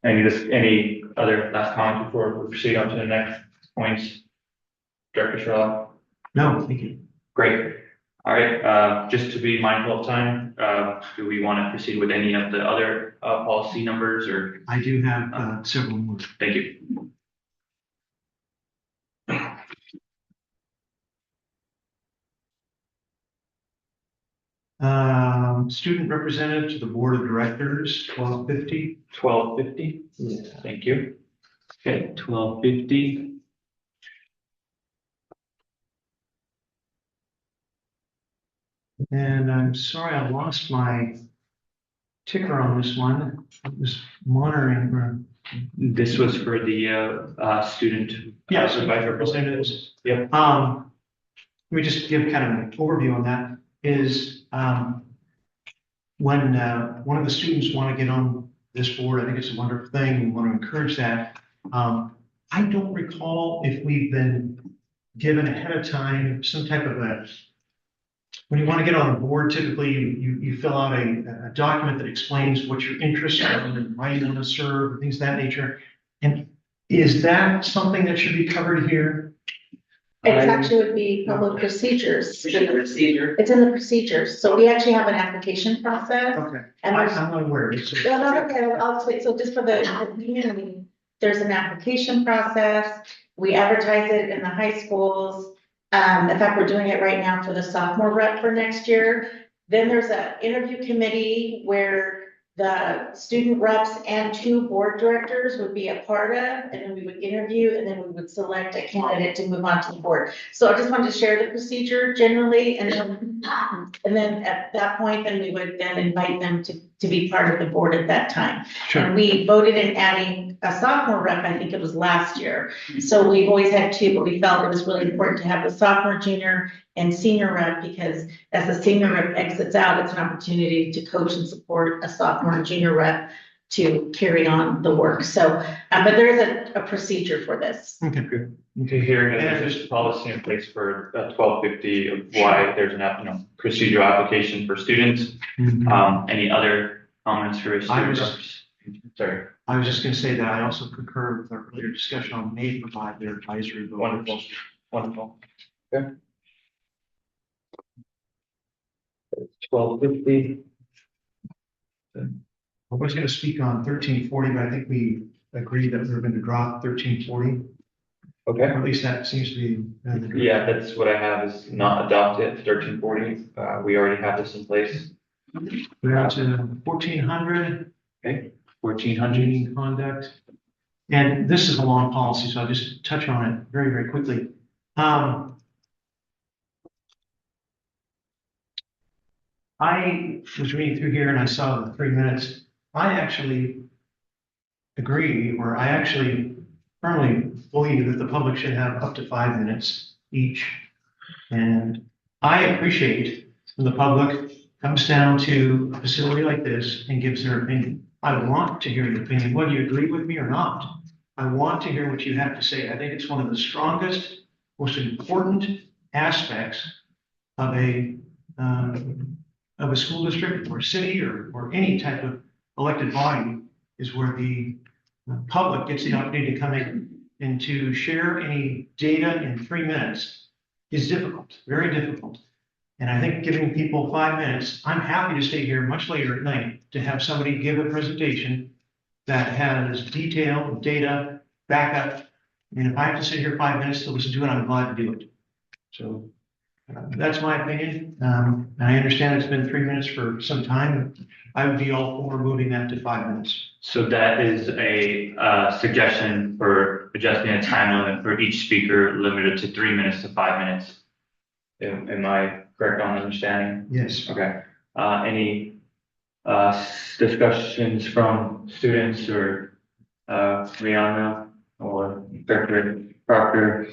Any other last comment before we proceed on to the next points? Director Sherlock? No, thank you. Great. All right, just to be mindful of time, do we want to proceed with any of the other policy numbers or? I do have several more. Thank you. Student representative to the board of directors, 1250. 1250. Yeah. Thank you. Okay, 1250. And I'm sorry, I lost my ticker on this one. I was monitoring. This was for the student. Yes, Advisor representatives. Yep. Let me just give kind of an overview on that. Is when one of the students want to get on this board, I think it's a wonderful thing. We want to encourage that. I don't recall if we've been given ahead of time some type of a, when you want to get on the board, typically you fill out a document that explains what your interests are and why you want to serve, and things of that nature. And is that something that should be covered here? It actually would be public procedures. It's in the procedure. It's in the procedures. So we actually have an application process. Okay, And I'm there's, not aware. It's a- no, no, okay, I'll explain. So just for the community, there's an application process. We advertise it in the high schools. In fact, we're doing it right now for the sophomore rep for next year. Then there's an interview committee where the student reps and 2 board directors would be a part of, and then we would interview, and then we would select a candidate to move on to the board. So I just wanted to share the procedure generally, and then at that point, then we would then invite them to be part of the board at that time. Sure. And we voted in adding a sophomore rep, I think it was last year. So we've always had 2, but we felt it was really important to have the sophomore, junior, and senior rep, because as the senior rep exits out, it's an opportunity to coach and support a sophomore and junior rep to carry on the work. So, but there is a procedure for this. Okay, good. Okay, here, and there's just policy in place for 1250 of why there's an procedural application for students. Mhm. Any other comments for student reps? Sorry. I was just gonna say that I also concur with our earlier discussion on may provide their advisory vote. Wonderful. Wonderful. Okay. 1250. I was gonna speak on 1340, but I think we agreed that we were gonna drop 1340, Okay. or at least that seems to be. the direction. Yeah, that's what I have is not adopted, 1340. We already have this in place. We're down to 1400. Okay, 1400. Meeting conduct. And this is a long policy, so I'll just touch on it very, very quickly. I was reading through here and I saw the 3 minutes. I actually agree, or I actually firmly believe that the public should have up to 5 minutes each. And I appreciate when the public comes down to a facility like this and gives their opinion. I want to hear your opinion, whether you agree with me or not. I want to hear what you have to say. I think it's one of the strongest, most important aspects of a school district or city or any type of elected body is where the public gets the opportunity to come in and to share any data in 3 minutes is difficult, very difficult. And I think giving people 5 minutes, I'm happy to stay here much later at night to have somebody give a presentation that has detailed data, backup. I mean, if I have to sit here 5 minutes to listen to it, I'm glad to do it. So that's my opinion. And I understand it's been 3 minutes for some time. I would be all for moving that to 5 minutes. So that is a suggestion for adjusting a time limit for each speaker limited to 3 minutes to 5 minutes. Am I correct on understanding? Yes. Okay. Any discussions from students or Rihanna or Dr. Proctor?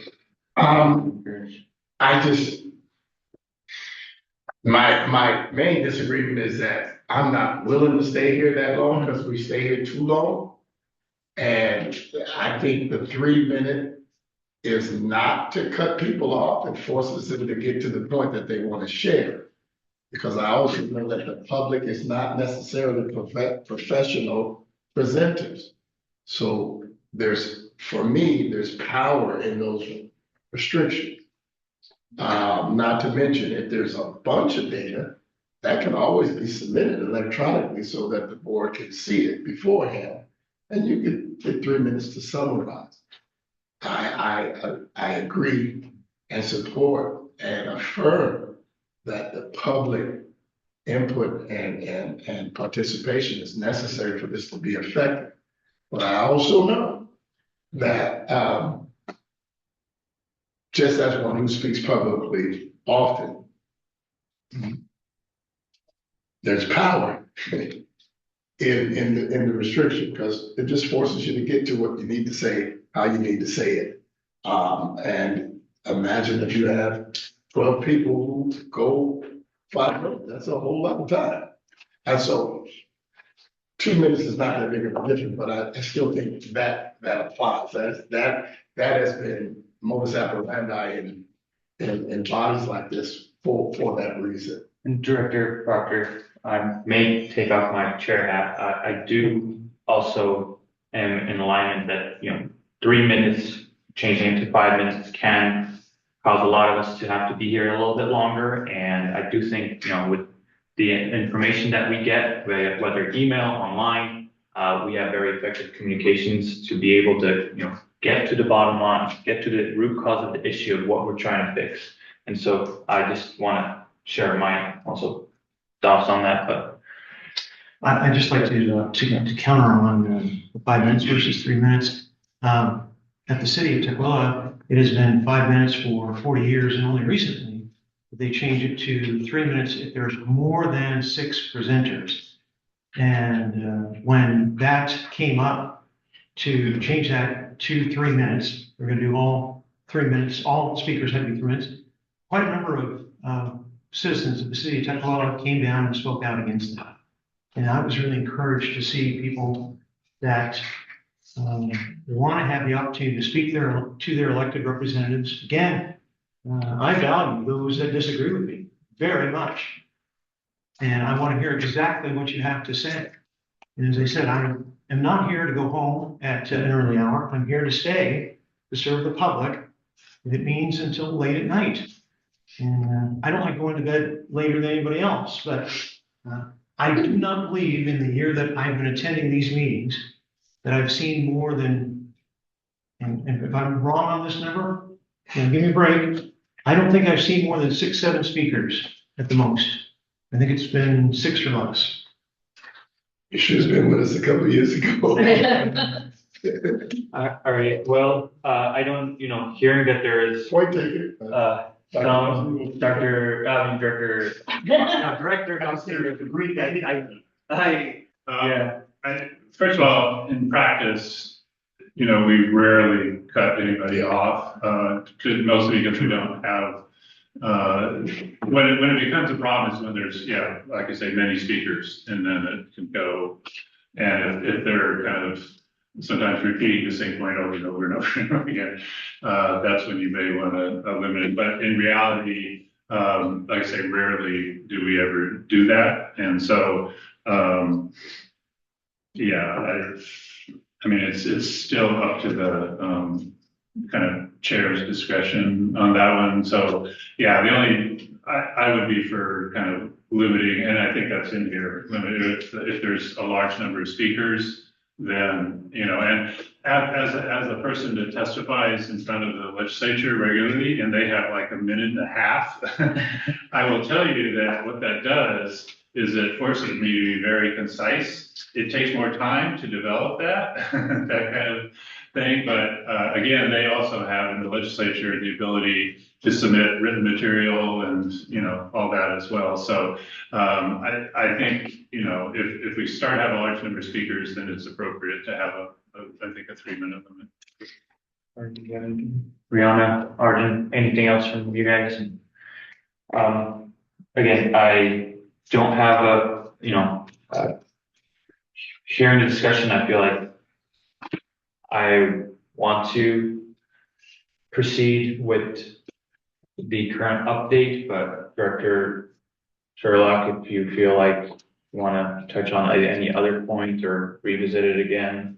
My main disagreement is that I'm not willing to stay here that long because we stay here too long. And I think the 3 minute is not to cut people off and forces them to get to the point that they want to share. Because I also know that the public is not necessarily professional presenters. So for me, there's power in those restrictions. Not to mention, if there's a bunch of data, that can always be submitted electronically so that the board can see it beforehand. And you can get 3 minutes to summarize. I agree and support and affirm that the public input and participation is necessary for this to be effective. But I also know that just as one who speaks publicly often, there's power in the restriction because it just forces you to get to what you need to say, how you need to say it. And imagine if you have 12 people who go 5 minutes, that's a whole lot of time. And so 2 minutes is not that big of a difference, but I still think that applies. That has been modus operandi in bodies like this for that reason. And Director Proctor, I may take off my chair hat. I do also am in alignment that, 3 minutes changing it to 5 minutes can cause a lot of us to have to be here a little bit longer. And I do think, with the information that we get, whether email, online, we have very effective communications to be able to, get to the bottom line, get to the root cause of the issue of what we're trying to fix. And so I just want to share my also thoughts on that, but. I'd just like to counter on the 5 minutes versus 3 minutes. At the city of Tukwila, it has been 5 minutes for 40 years, and only recently they changed it to 3 minutes if there's more than 6 presenters. And when that came up to change that to 3 minutes, we're going to do all 3 minutes, all speakers had to be 3 minutes. Quite a number of citizens of the city of Tukwila came down and spoke out against that. And I was really encouraged to see people that want to have the opportunity to speak to their elected representatives. Again, I value those that disagree with me very much. And I want to hear exactly what you have to say. And as I said, I am not here to go home at an early hour. I'm here to stay to serve the public. If it means until late at night. And I don't like going to bed later than anybody else, but I do not believe in the year that I've been attending these meetings that I've seen more than, and if I'm wrong on this number, give me a break. I don't think I've seen more than 6, 7 speakers at the most. I think it's been 6 or less. You should have been with us a couple of years ago. All right. Well, I don't, hearing that there is Point taken. Director, First of all, in practice, we rarely cut anybody off, because mostly because we don't have when it becomes a problem is when there's, yeah, like I say, many speakers, and then it can go. And if they're kind of sometimes repeating the same point over and over and over and over again, that's when you may want to limit it. But in reality, like I say, rarely do we ever do that. And so, yeah, I mean, it's still up to the kind of chair's discretion on that one. So, yeah, the only, I would be for kind of limiting, and I think that's in here, limited if there's a large number of speakers, then, you know, and as a person that testifies in front of the legislature regularly, and they have like a minute and a half, I will tell you that what that does is it forces me to be very concise. It takes more time to develop that, that kind of thing. But again, they also have in the legislature the ability to submit written material and, you know, all that as well. So I think, you know, if we start having a large number of speakers, then it's appropriate to have I think a 3-minute limit. Brianna, Arden, anything else from you guys? Again, I don't have a, you know, sharing the discussion. I feel like I want to proceed with the current update, but Director Sherlock, if you feel like you want to touch on any other point or revisit it again,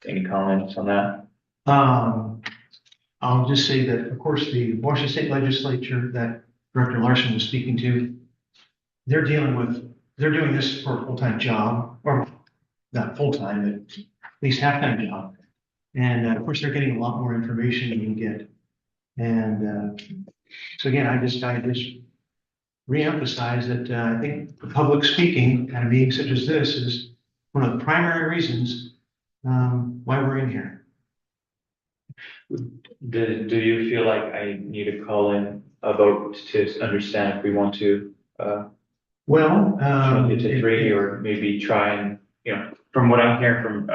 any comments on that? I'll just say that, of course, the Washington State Legislature that Director Larson was speaking to, they're doing this for a full-time job, or not full-time, but at least half-time job. And of course, they're getting a lot more information than you get. And so again, I just reemphasize that I think public speaking at a meeting such as this is one of the primary reasons why we're in here. Do you feel like I need to call in a vote to understand if we want to change it to 3, or maybe try and, you know, from what I'm hearing from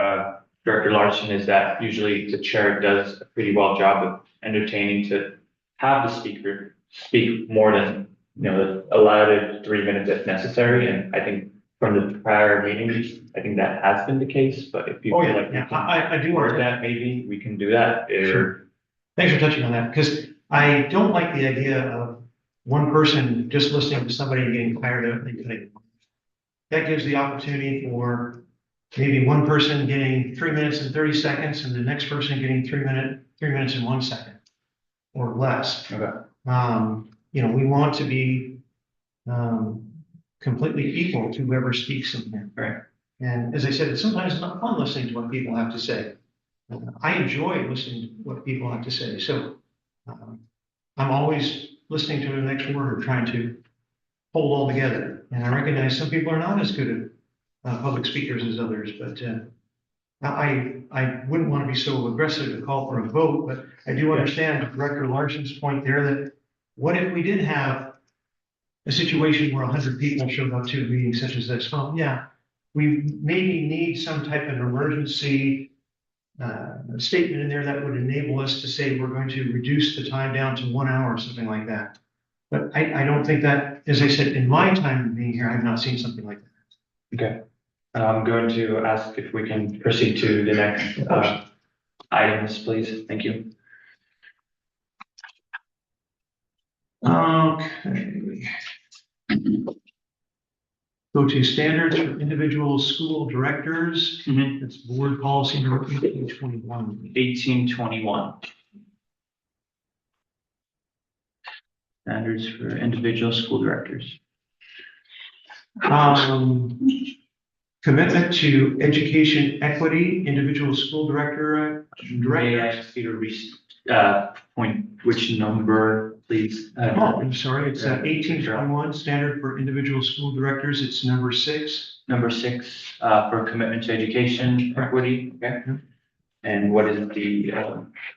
Director Larson is that usually the chair does a pretty well job of entertaining to have the speaker speak more than, you know, allowed 3 minutes if necessary. And I think from the prior meetings, I think that has been the case. But if you feel like I do work want that, maybe we can do that. Sure. Thanks for touching on that, because I don't like the idea of one person just listening to somebody and getting tired of it. That gives the opportunity for maybe one person getting 3 minutes and 30 seconds and the next person getting 3 minutes and 1 second or less. Okay. You know, we want to be completely equal to whoever speaks in here. Right. And as I said, it's sometimes not fun listening to what people have to say. I enjoy listening to what people have to say. So I'm always listening to the next word or trying to hold all together. And I recognize some people are not as good at public speakers as others, but I wouldn't want to be so aggressive to call for a vote, but I do understand Director Larson's point there that what if we did have a situation where 100 people showed up to a meeting such as this? Well, yeah, we maybe need some type of emergency statement in there that would enable us to say we're going to reduce the time down to 1 hour or something like that. But I don't think that, as I said, in my time being here, I've not seen something like that. Okay. I'm going to ask if we can proceed to the next items, please. Thank you. Okay. Go to standards for individual school directors. It's board policy number 1821. 1821. Standards for individual school directors. Commitment to education equity, individual school director. May I ask you to point which number, please? I'm sorry, it's 1821, standard for individual school directors. It's number 6. Number 6 for commitment to education equity. Okay. And what is the?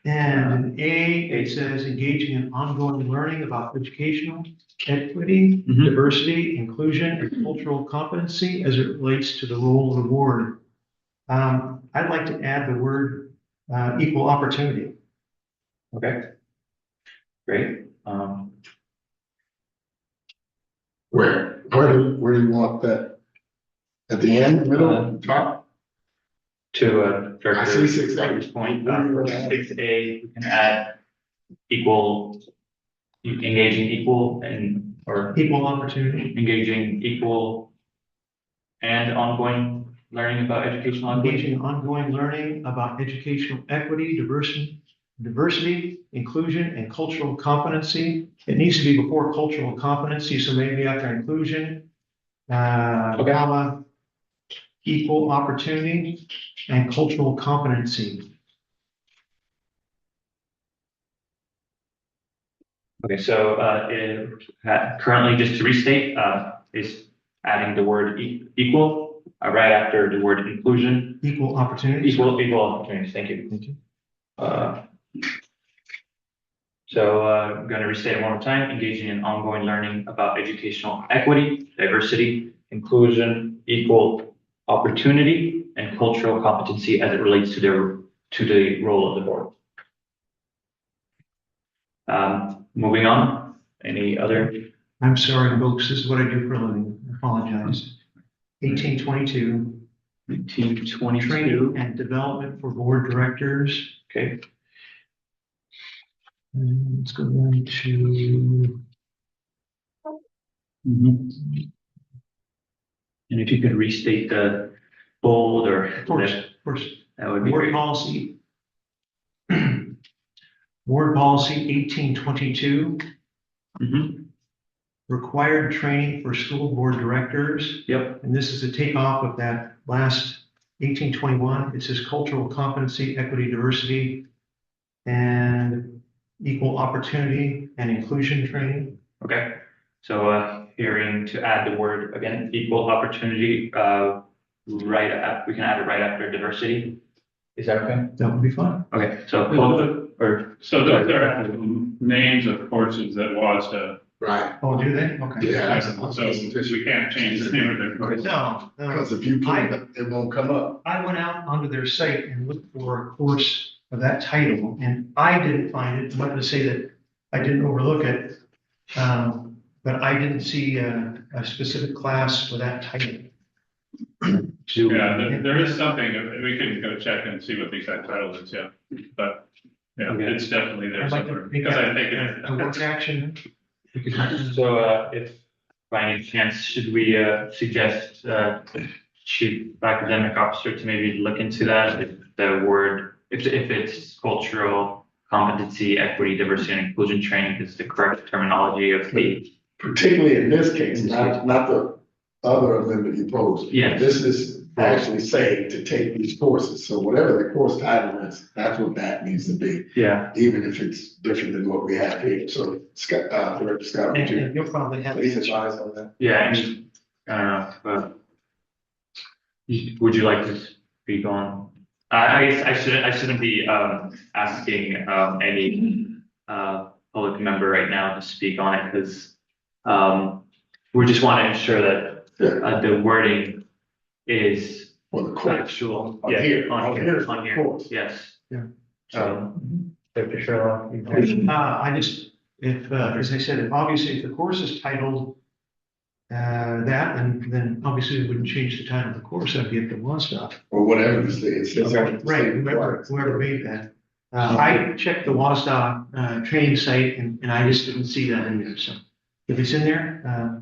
And in A, it says engaging in ongoing learning about educational equity, diversity, inclusion, and cultural competency as it relates to the role of the board. I'd like to add the word equal opportunity. Okay. Great. Where do you want that? At the end, middle, top? To I see Director 6A. Rogers' point, Where do you wanna add? 6A, we can add equal, engaging equal and, or Equal opportunity, engaging equal and ongoing learning about educational equity. engaging ongoing learning about educational equity, diversity, inclusion, and cultural competency. It needs to be before cultural competency, so maybe after inclusion, Okay. comma, equal opportunity and cultural competency. Okay, so currently, just to restate, is adding the word equal right after the word inclusion. Equal opportunity. Equal opportunities. Thank you. Thank you. So I'm going to restate it one more time. Engaging in ongoing learning about educational equity, diversity, inclusion, equal opportunity, and cultural competency as it relates to the role of the board. Moving on. Any other? I'm sorry, folks, this is what I do for a living. I apologize. 1822, 1922. training and development for board directors. Okay. And let's go down to And if you could restate the bold or Of course, that would be board great. policy. Board policy 1822, Mhm. required training for school board directors. Yep. And this is a takeoff of that last 1821. It says cultural competency, equity, diversity, and equal opportunity and inclusion training. Okay. So hearing to add the word again, equal opportunity, we can add it right after diversity. Is that okay? That would be fun. Okay, so So those are actual names of courses that WASDA, Right, Oh, do they? Okay. yeah. so we can't change the name of their course. No, no. Because if you put it, it won't come up. I went out onto their site and looked for a course of that title, and I didn't find it. I'm not going to say that I didn't overlook it, but I didn't see a specific class for that title. Yeah, there is something, we can go check and see what the exact title is, yeah, but, yeah, Okay. it's definitely there I'd like to somewhere, make because I that think a work action. We could- So if by any chance, should we suggest Chief Academic Officer to maybe look into that? If the word, if it's cultural competency, equity, diversity, and inclusion training is the correct terminology of the. Particularly in this case, not the other amendment you posed. Yes. This is actually saying to take these courses, so whatever the course title is, that's what that needs to be, Yeah. even if it's different than what we have here. So Scott, Director Scott, would you And you'll probably have. please advise on that? Yeah, and I don't know, would you like to speak on? I guess I shouldn't be asking any public member right now to speak on it because we just want to ensure that Yeah, the wording is for the course. actual. On Yeah, here, on here, on of here, course. yes. Yeah. Dr. Sherlock. I just, if, as I said, if obviously if the course is titled that, then obviously we wouldn't change the title of the course, that'd be up to WASDA. Or whatever the state, it says. Okay. Right, whoever made that. I checked the WASDA training site and I just didn't see that in there, so if it's in there,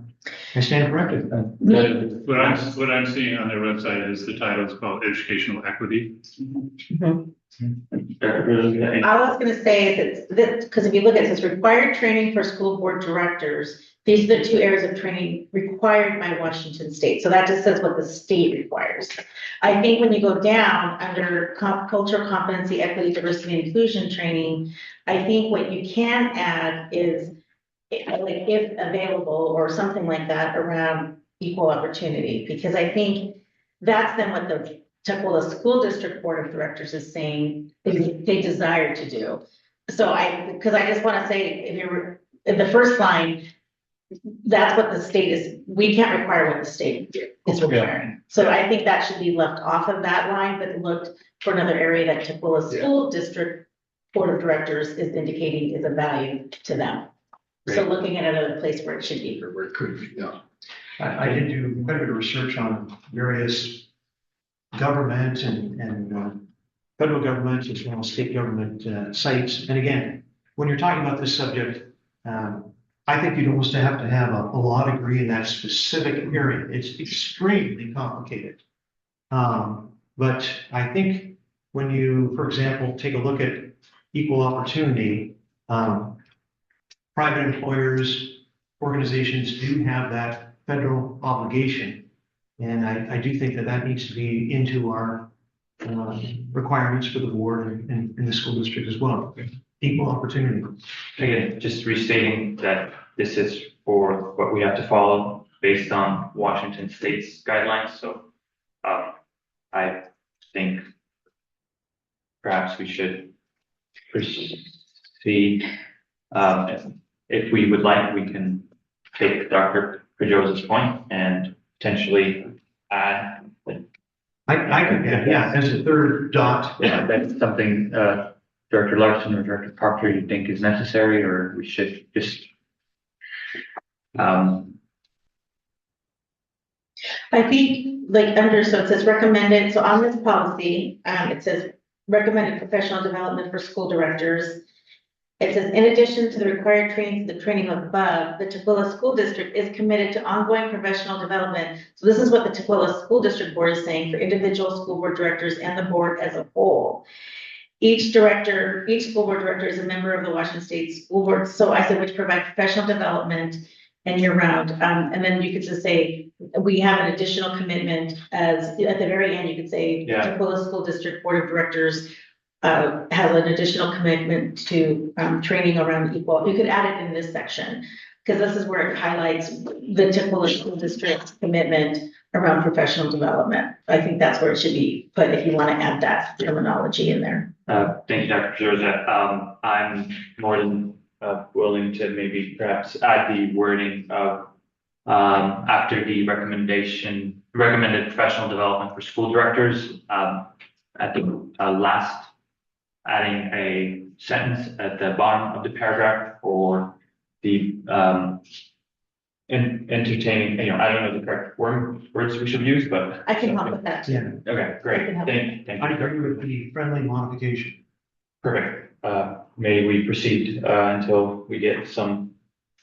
I stand corrected. what I'm seeing on their website is the title is called Educational Equity. I was gonna say that, because if you look at it, it says required training for school board directors. These are the two areas of training required by Washington State. So that just says what the state requires. I think when you go down under cultural competency, equity, diversity, and inclusion training, I think what you can add is like if available or something like that around equal opportunity, because I think that's then what the Tukwila School District Board of Directors is saying they desire to do. So because I just want to say, if you're in the first line, that's what the state is, we can't require what the state is requiring. So I think that should be left off of that line, but looked for another area that Tukwila School District Board of Directors is indicating is a value to them. So looking at another place where it should be. Where it could be, yeah. I did do quite a bit of research on various government and federal government as well as state government sites. And again, when you're talking about this subject, I think you'd almost have to have a law degree in that specific area. It's extremely complicated. But I think when you, for example, take a look at equal opportunity, private employers, organizations do have that federal obligation. And I do think that that needs to be into our requirements for the board and the school district as well. Equal opportunity. Again, just restating that this is for what we have to follow based on Washington State's guidelines, so, I think perhaps we should proceed. If we would like, we can take Dr. Pedrosa's point and potentially add. I could, yeah, as a third dot. Yeah, that's something, Director Larson or Director Proctor, you think is necessary, or we should just, I think, like, under, so it says recommended, so on this policy, it says recommended professional development for school directors. It says, in addition to the required training, the training above, the Tukwila School District is committed to ongoing professional development. So this is what the Tukwila School District Board is saying for individual school board directors and the board as a whole. Each school board director is a member of the Washington State School Board. So I said, which provide professional development and year round. And then you could just say, we have an additional commitment as, at the very end, you could say, Yeah. Tukwila School District Board of Directors has an additional commitment to training around equal. You could add it in this section, because this is where it highlights the Tukwila School District's commitment around professional development. I think that's where it should be put if you want to add that terminology in there. thank you, Dr. Pedrosa. I'm more than willing to maybe perhaps add the wording of after the recommended professional development for school directors, at the last, adding a sentence at the bottom of the paragraph for the entertaining, I don't know the correct words we should use, but. I can help with that too. Yeah, Okay, I can great. help. Thank I you. agree with the friendly modification. Perfect. May we proceed until we get some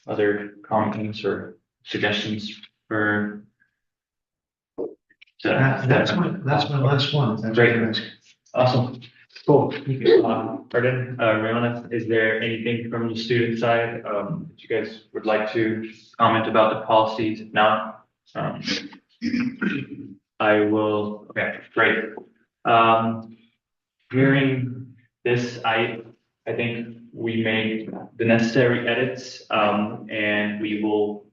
other comments or suggestions for. That's my last one. That's Great. what I'm asking. Awesome. Cool. Pardon, Rihanna, is there anything from the student side that you guys would like to comment about the policies? If not, I will, okay, great. Hearing this, I think we made the necessary edits, and we will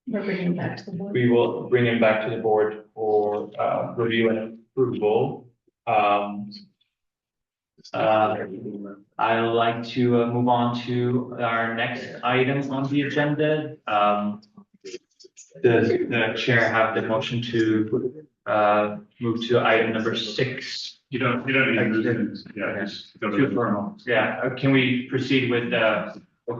We're bringing it back to the board. bring it back to the board for review and approval. I'd like to move on to our next item on the agenda. Does the chair have the motion to move to item number 6? You don't need to move things. Yeah, just go to Too the- formal. Yeah, can we proceed with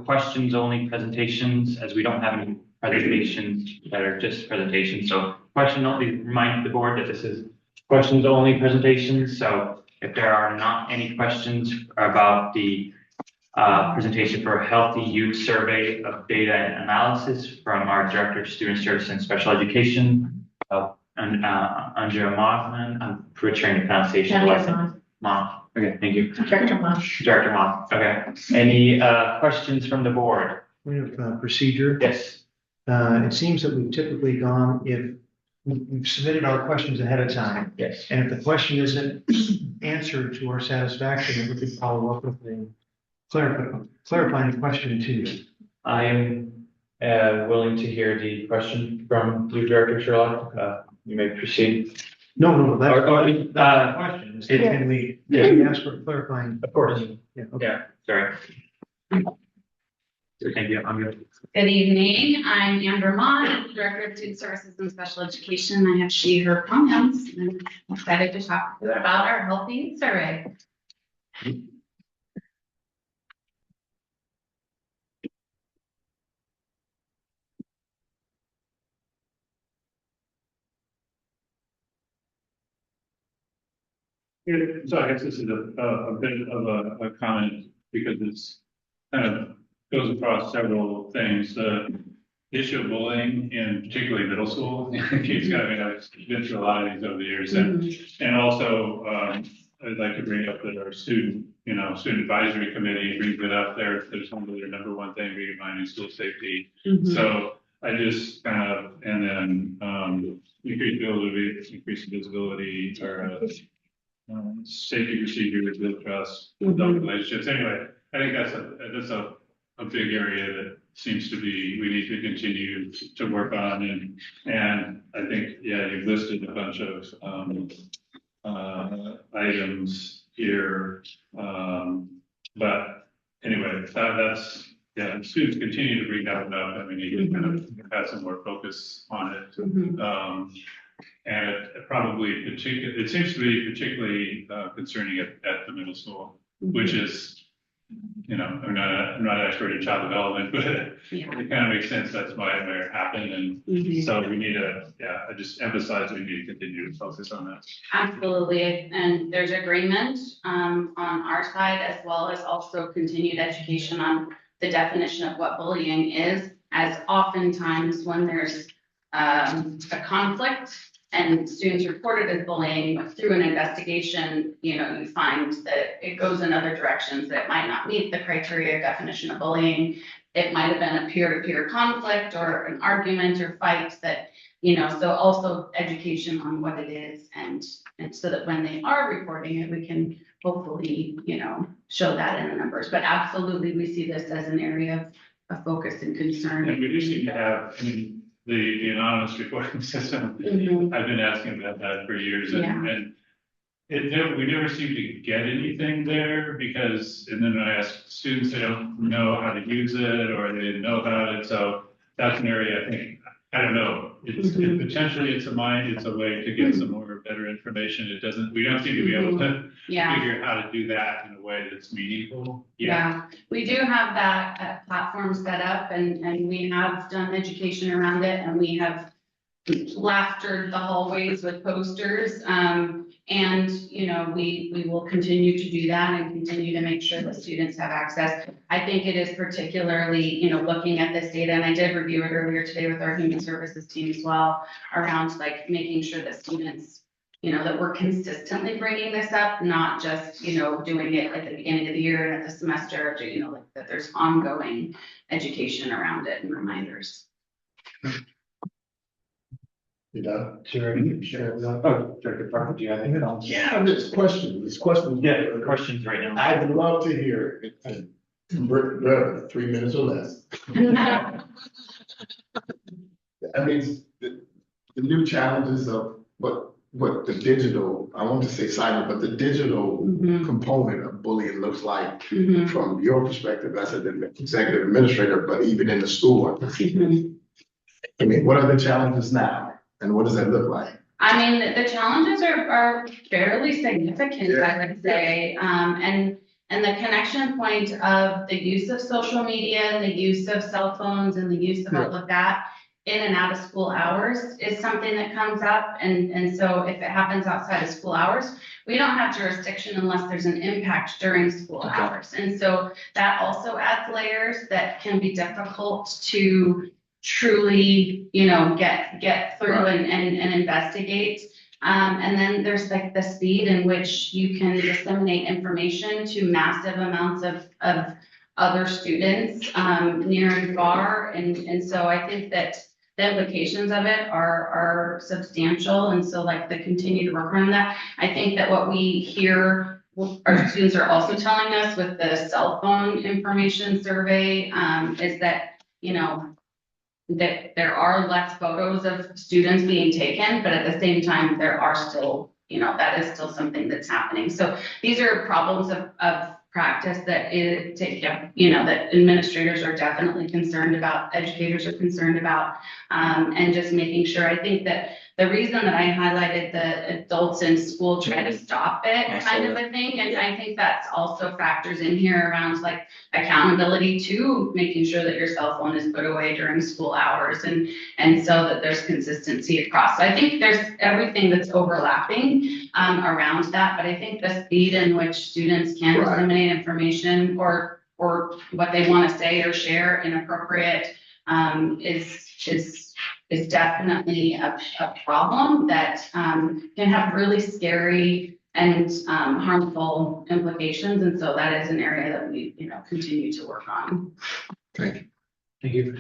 questions only presentations, as we don't have any presentations that are just presentations? So question only, remind the board that this is questions only presentations. So if there are not any questions about the presentation for a Healthy Youth Survey of Data and Analysis from our Director of Student Service and Special Education, Andrea Mothman, I'm butchering the pronunciation. Nadia Moth. Okay, thank you. Director Moss. Director Moth, okay. Any questions from the board? We have procedure. Yes. It seems that we've typically gone, if we've submitted our questions ahead of time, Yes. and if the question isn't answered to our satisfaction, then we could follow up with a clarifying question to you. I am willing to hear the question from you, Director Sherlock. You may proceed. No, that's Or, that's the question. Is can we ask for clarifying? Of course. Yeah, okay. Yeah, sorry. Thank you. I'm good. Good evening, I'm Amber Mott, Director of Student Services and Special Education. I have she, her pronouns, and I'm excited to talk to you about our Healthy Youth Survey. So I guess this is a bit of a comment because it's kind of goes across several things. The issue of bullying in particularly middle school keeps coming up. I've been through a lot of these over the years. And also, I'd like to bring up that our student advisory committee brings it up there. There's one of their number one thing, redefining school safety. So I just kind of, and then, increase visibility or, safety procedures, build trust, build relationships. Anyway, I think that's a big area that seems to be, we need to continue to work on. And I think, yeah, you've listed a bunch of, items here. But anyway, that's, yeah, students continue to bring that up, and we need to kind of have some more focus on it. And it probably it seems to be particularly concerning at the middle school, which is, I'm not an expert in child development, but it kind of makes sense. That's why it happened. And so we need I just emphasize we need to continue to focus on that. Absolutely. And there's agreement on our side, as well as also continued education on the definition of what bullying is, as oftentimes when there's a conflict and students reported as bullying, through an investigation, you find that it goes in other directions that might not meet the criteria definition of bullying. It might have been a peer-to-peer conflict or an argument or fight that, so also education on what it is, and so that when they are reporting it, we can hopefully, show that in the numbers. But absolutely, we see this as an area of focus and concern. And we do seem to have, the anonymous reporting system. I've been asking about that for years, and we never seem to get anything there because, and then I ask students, they don't know how to use it or they didn't know about it. So that's an area I think, I don't know. Potentially it's a way to get some more better information. We don't seem to be able to figure out how to do that in a way that's meaningful. Yeah, we do have that platform set up, and we have done education around it, and we have plastered the hallways with posters. And, we will continue to do that and continue to make sure that students have access. I think it is particularly, looking at this data, and I did review it earlier today with our human services team as well, around like making sure that students, that we're consistently bringing this up, not just, doing it at the beginning of the year and at the semester, like that there's ongoing education around it and reminders. You done? Sure. Oh, Director Parker, do you have anything else? Yeah, this question. Yeah, questions right now. I'd love to hear it, and 3 minutes or less. I mean, the new challenges of what the digital, I want to say cyber, but the digital component of bullying looks like from your perspective as an executive administrator, but even in the school. I mean, what are the challenges now? And what does that look like? I mean, the challenges are fairly significant, I would say. And the connection point of the use of social media and the use of cell phones and the use of all of that in and out of school hours is something that comes up. And so if it happens outside of school hours, we don't have jurisdiction unless there's an impact during school hours. And so that also adds layers that can be difficult to truly, get through and investigate. And then there's like the speed in which you can disseminate information to massive amounts of other students near and far. And so I think that the implications of it are substantial. And so like the continued work around that, I think that what we hear our students are also telling us with the cell phone information survey is that, that there are less photos of students being taken, but at the same time, there are still, that is still something that's happening. So these are problems of practice that that administrators are definitely concerned about, educators are concerned about, and just making sure. I think that the reason that I highlighted the adults in school try to stop it I saw kind of a thing, and I think that's also factors in here around like accountability to making sure that your cell phone is put away during school hours and so that there's consistency across. So I think there's everything that's overlapping around that, but I think the speed in which students can Right. disseminate information or what they want to say or share inappropriate is definitely a problem that can have really scary and harmful implications. And so that is an area that we, continue to work on. Thank you. Thank you.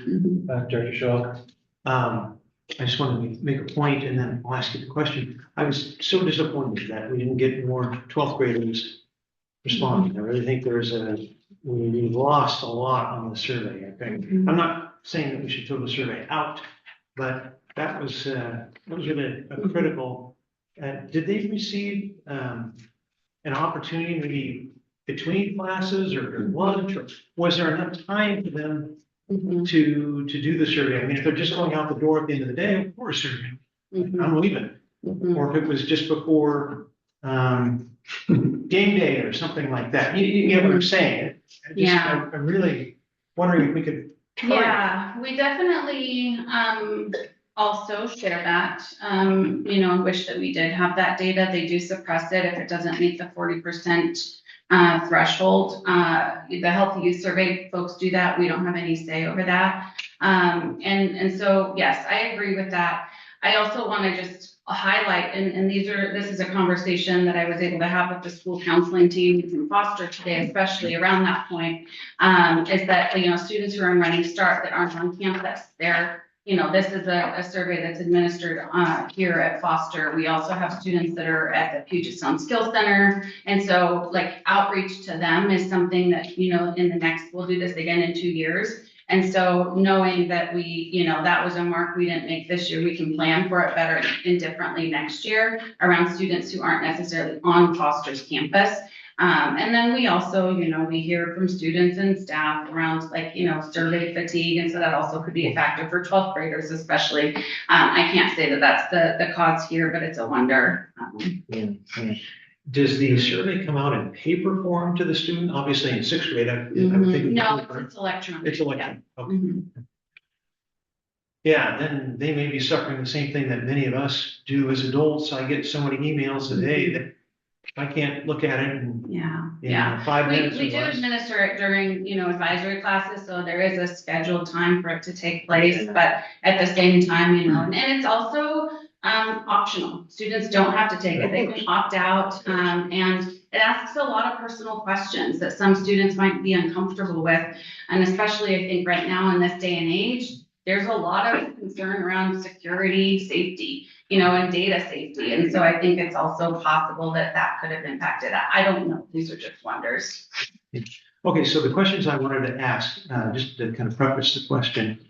Director Shaw. I just wanted to make a point and then I'll ask you the question. I was so disappointed that we didn't get more 12th graders responding. I really think we lost a lot on the survey. Okay, I'm not saying that we should throw the survey out, but that was really a critical. Did they receive an opportunity maybe between classes or lunch, or was there enough time for them to do the survey? I mean, if they're just going out the door at the end of the day, of course, I'm leaving. Or if it was just before game day or something like that. You get what I'm saying? I'm really wondering if we could try. Yeah, we definitely also share that, wish that we did have that data. They do suppress it if it doesn't meet the 40% threshold. The Healthy Youth Survey folks do that. We don't have any say over that. And so, yes, I agree with that. I also want to just highlight, and this is a conversation that I was able to have with the school counseling team from Foster today, especially around that point, is that, students who are in Running Start that aren't on campus, this is a survey that's administered here at Foster. We also have students that are at the Puget Sound Skills Center. And so like outreach to them is something that, we'll do this again in 2 years. And so knowing that that was a mark we didn't make this year, we can plan for it better and differently next year around students who aren't necessarily on Foster's campus. And then we also, we hear from students and staff around survey fatigue. And so that also could be a factor for 12th graders, especially. I can't say that that's the cause here, but it's a wonder. Does the survey come out in paper form to the student? Obviously in 6th grade, I would think. No, it's electronic. It's electronic. Yeah. Okay. Yeah, then they may be suffering the same thing that many of us do as adults. I get so many emails a day that I can't look at it in 5 minutes. We do administer it during, advisory classes, so there is a scheduled time for it to take place, but at the same time, and it's also optional. Students don't have to take it. They can opt out, and it asks a lot of personal questions that some students might be uncomfortable with. And especially I think right now in this day and age, there's a lot of concern around security, safety, and data safety. And so I think it's also possible that could have impacted that. I don't know. These are just wonders. Okay, so the questions I wanted to ask, just to kind of preface the question,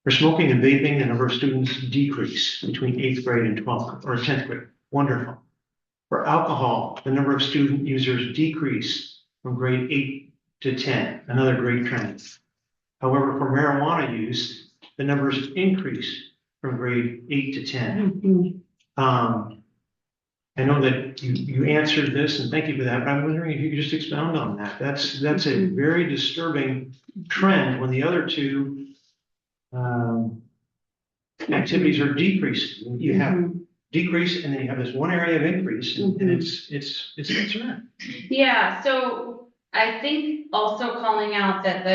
for smoking and vaping, the number of students decrease between 8th grade and 12th or 10th grade. Wonderful. For alcohol, the number of student users decrease from grade 8 to 10. Another great trend. However, for marijuana use, the numbers increase from grade 8 to 10. I know that you answered this, and thank you for that, but I'm wondering if you could just expound on that. That's a very disturbing trend when the other two activities are decreasing. You have decrease, and then you have this one area of increase, and it's a concern. Yeah, so I think also calling out that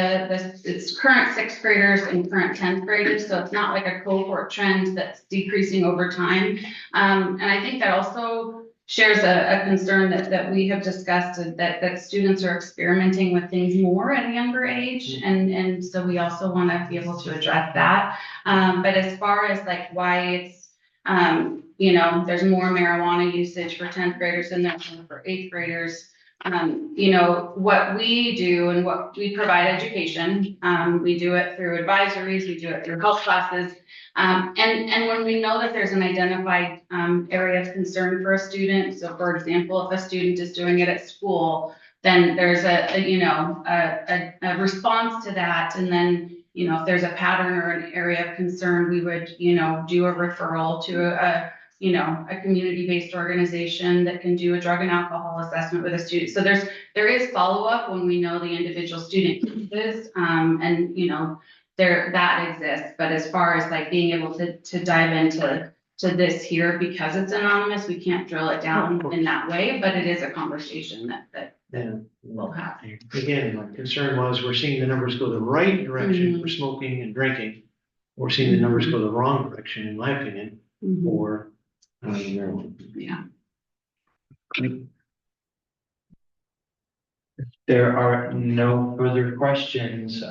it's current 6th graders and current 10th graders, so it's not like a cohort trend that's decreasing over time. And I think that also shares a concern that we have discussed, that students are experimenting with things more at a younger age. And so we also want to be able to address that. But as far as like why it's, there's more marijuana usage for 10th graders than there are for 8th graders. What we do and what we provide education, we do it through advisories, we do it through health classes. And when we know that there's an identified area of concern for a student, so for example, if a student is doing it at school, then there's a response to that. And then you know, if there's a pattern or an area of concern, we would, you know, do a referral to you know, a community-based organization that can do a drug and alcohol assessment with a student. So there is follow-up when we know the individual student cases, and, you know, that exists. But as far as like being able to dive into this here, because it's anonymous, we can't drill it down in that way, but it is a conversation that Yeah. we'll have. Again, my concern was we're seeing the numbers go the right direction for smoking and drinking. We're seeing the numbers go the wrong direction, in my opinion, for marijuana. Yeah. There are no further questions.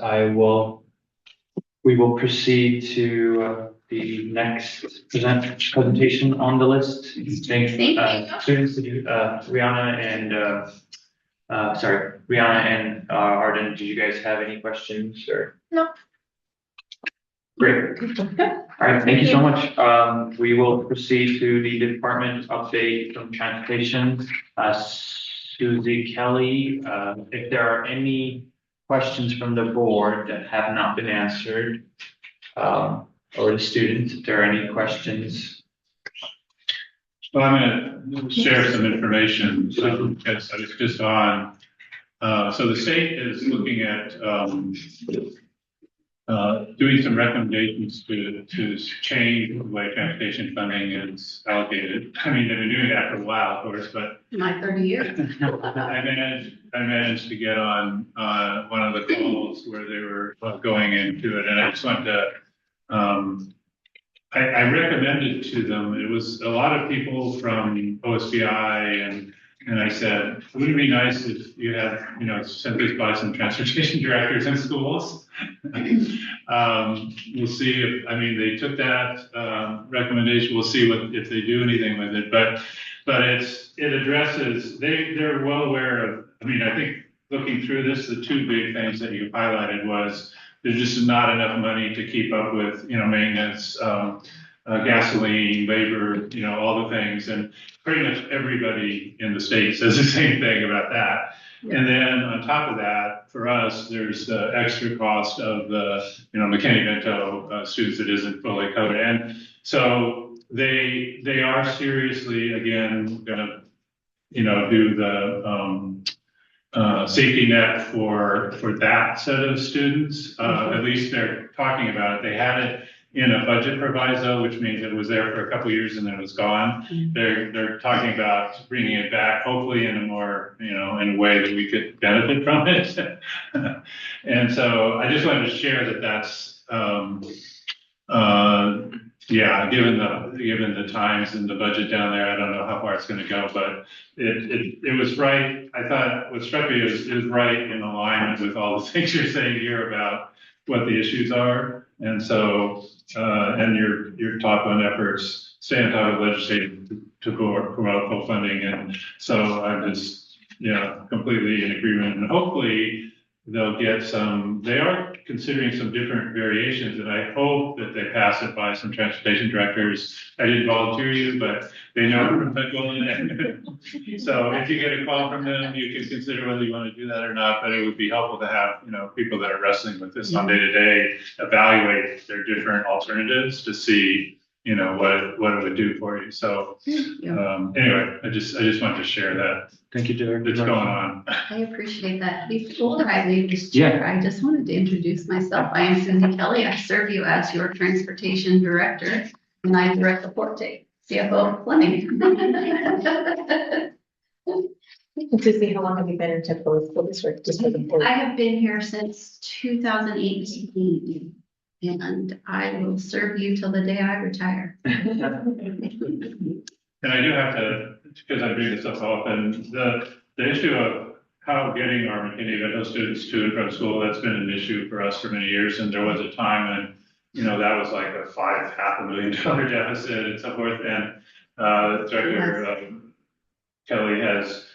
We will proceed to the next presentation on the list. Thank students to do, Rihanna and Arden, did you guys have any questions or? No. Great. All right, thank you so much. We will proceed to the department update from transportation. Susie Kelly, if there are any questions from the board that have not been answered, or the students, if there are any questions. Well, I'm going to share some information. Yes, I was just on. So the state is looking at doing some recommendations to change the way transportation funding is allocated. I mean, they've been doing that for a while, of course, but My 30 years. I managed to get on one of the calls where they were going into it, and I just wanted to. I recommended to them. It was a lot of people from OSBI, and I said, wouldn't it be nice if you had, you know, sent this by some transportation directors in schools? We'll see if, I mean, they took that recommendation. We'll see if they do anything with it, but it addresses, they're well aware of, I mean, I think looking through this, the two big things that you highlighted was there's just not enough money to keep up with, you know, maintenance, gasoline, labor, you know, all the things. And pretty much everybody in the state says the same thing about that. Yeah. And then on top of that, for us, there's the extra cost of the, you know, McKinney-Vento students that isn't fully covered. And so they are seriously, again, gonna, you know, do the safety net for that set of students. At least they're talking about it. They had it in a budget proviso, which means it was there for a couple of years and then it was gone. They're talking about bringing it back, hopefully in a more, you know, in a way that we could benefit from it. And so I just wanted to share that that's, yeah, given the times and the budget down there, I don't know how far it's going to go, but it was right. I thought what struck me is it was right in alignment with all the things you're saying here about what the issues are. And so, and your top on efforts, stay on top of legislative to promote full funding. And so I'm just, you know, completely in agreement. And hopefully they'll get some, they are considering some different variations, and I hope that they pass it by some transportation directors. I didn't volunteer you, but they know from Pennsylvania. So if you get a call from them, you can consider whether you want to do that or not, but it would be helpful to have, you know, people that are wrestling with this on day to day, evaluate their different alternatives to see, you know, what it would do for you. So anyway, I just wanted to share that. Thank you, Derek. What's going on? I appreciate that. Before I leave this chair, I just wanted to introduce myself. I am Cindy Kelly. I serve you as your transportation director, and I direct the Port Take CFO Fleming. Susie, how long have you been in Tiffin School District? I have been here since 2018, and I will serve you till the day I retire. And I do have to, because I bring this up often, the issue of how getting our McKinney-Vento students to and from school, that's been an issue for us for many years. And there was a time when, you know, that was like a $500,000 deficit and so forth. And Director Kelly has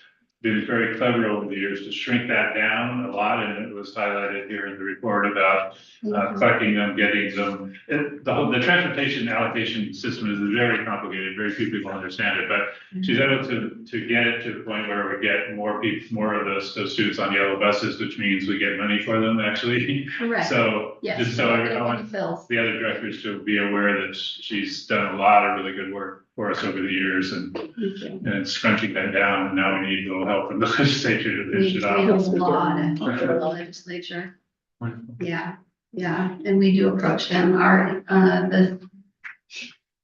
been very clever over the years to shrink that down a lot, and it was highlighted here in the report about collecting them, getting them. The transportation allocation system is very complicated, very few people understand it, but she's able to get it to the point where we get more of those students on yellow buses, which means we get money for them actually. Correct. So Yes. just so I want Fills. the other directors to be aware that she's done a lot of really good work for us over the years and Thank you. it's crunching that down, and now we need a little help from the legislature to We finish it need a off. lot of help from the legislature. Yeah, and we do approach them.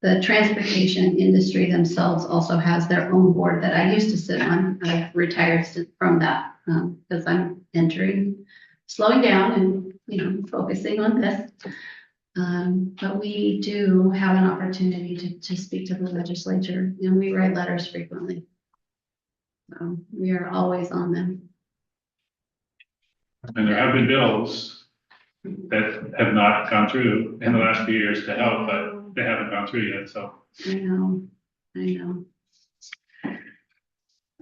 The transportation industry themselves also has their own board that I used to sit on. I've retired from that, because I'm slowing down and, focusing on this. But we do have an opportunity to speak to the legislature, and we write letters frequently. So we are always on them. And there have been bills that have not gone through in the last few years to help, but they haven't gone through yet, so. I know.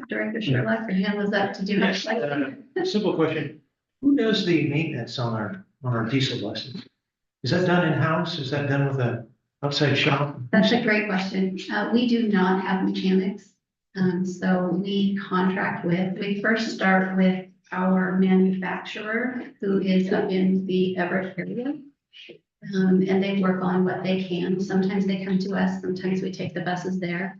Director Sherlock, your hand was up to do it. Simple question. Who does the maintenance on our diesel buses? Is that done in-house? Is that done with an outside shop? That's a great question. We do not have mechanics. So we first start with our manufacturer, who is up in the Everett area. And they work on what they can. Sometimes they come to us, sometimes we take the buses there.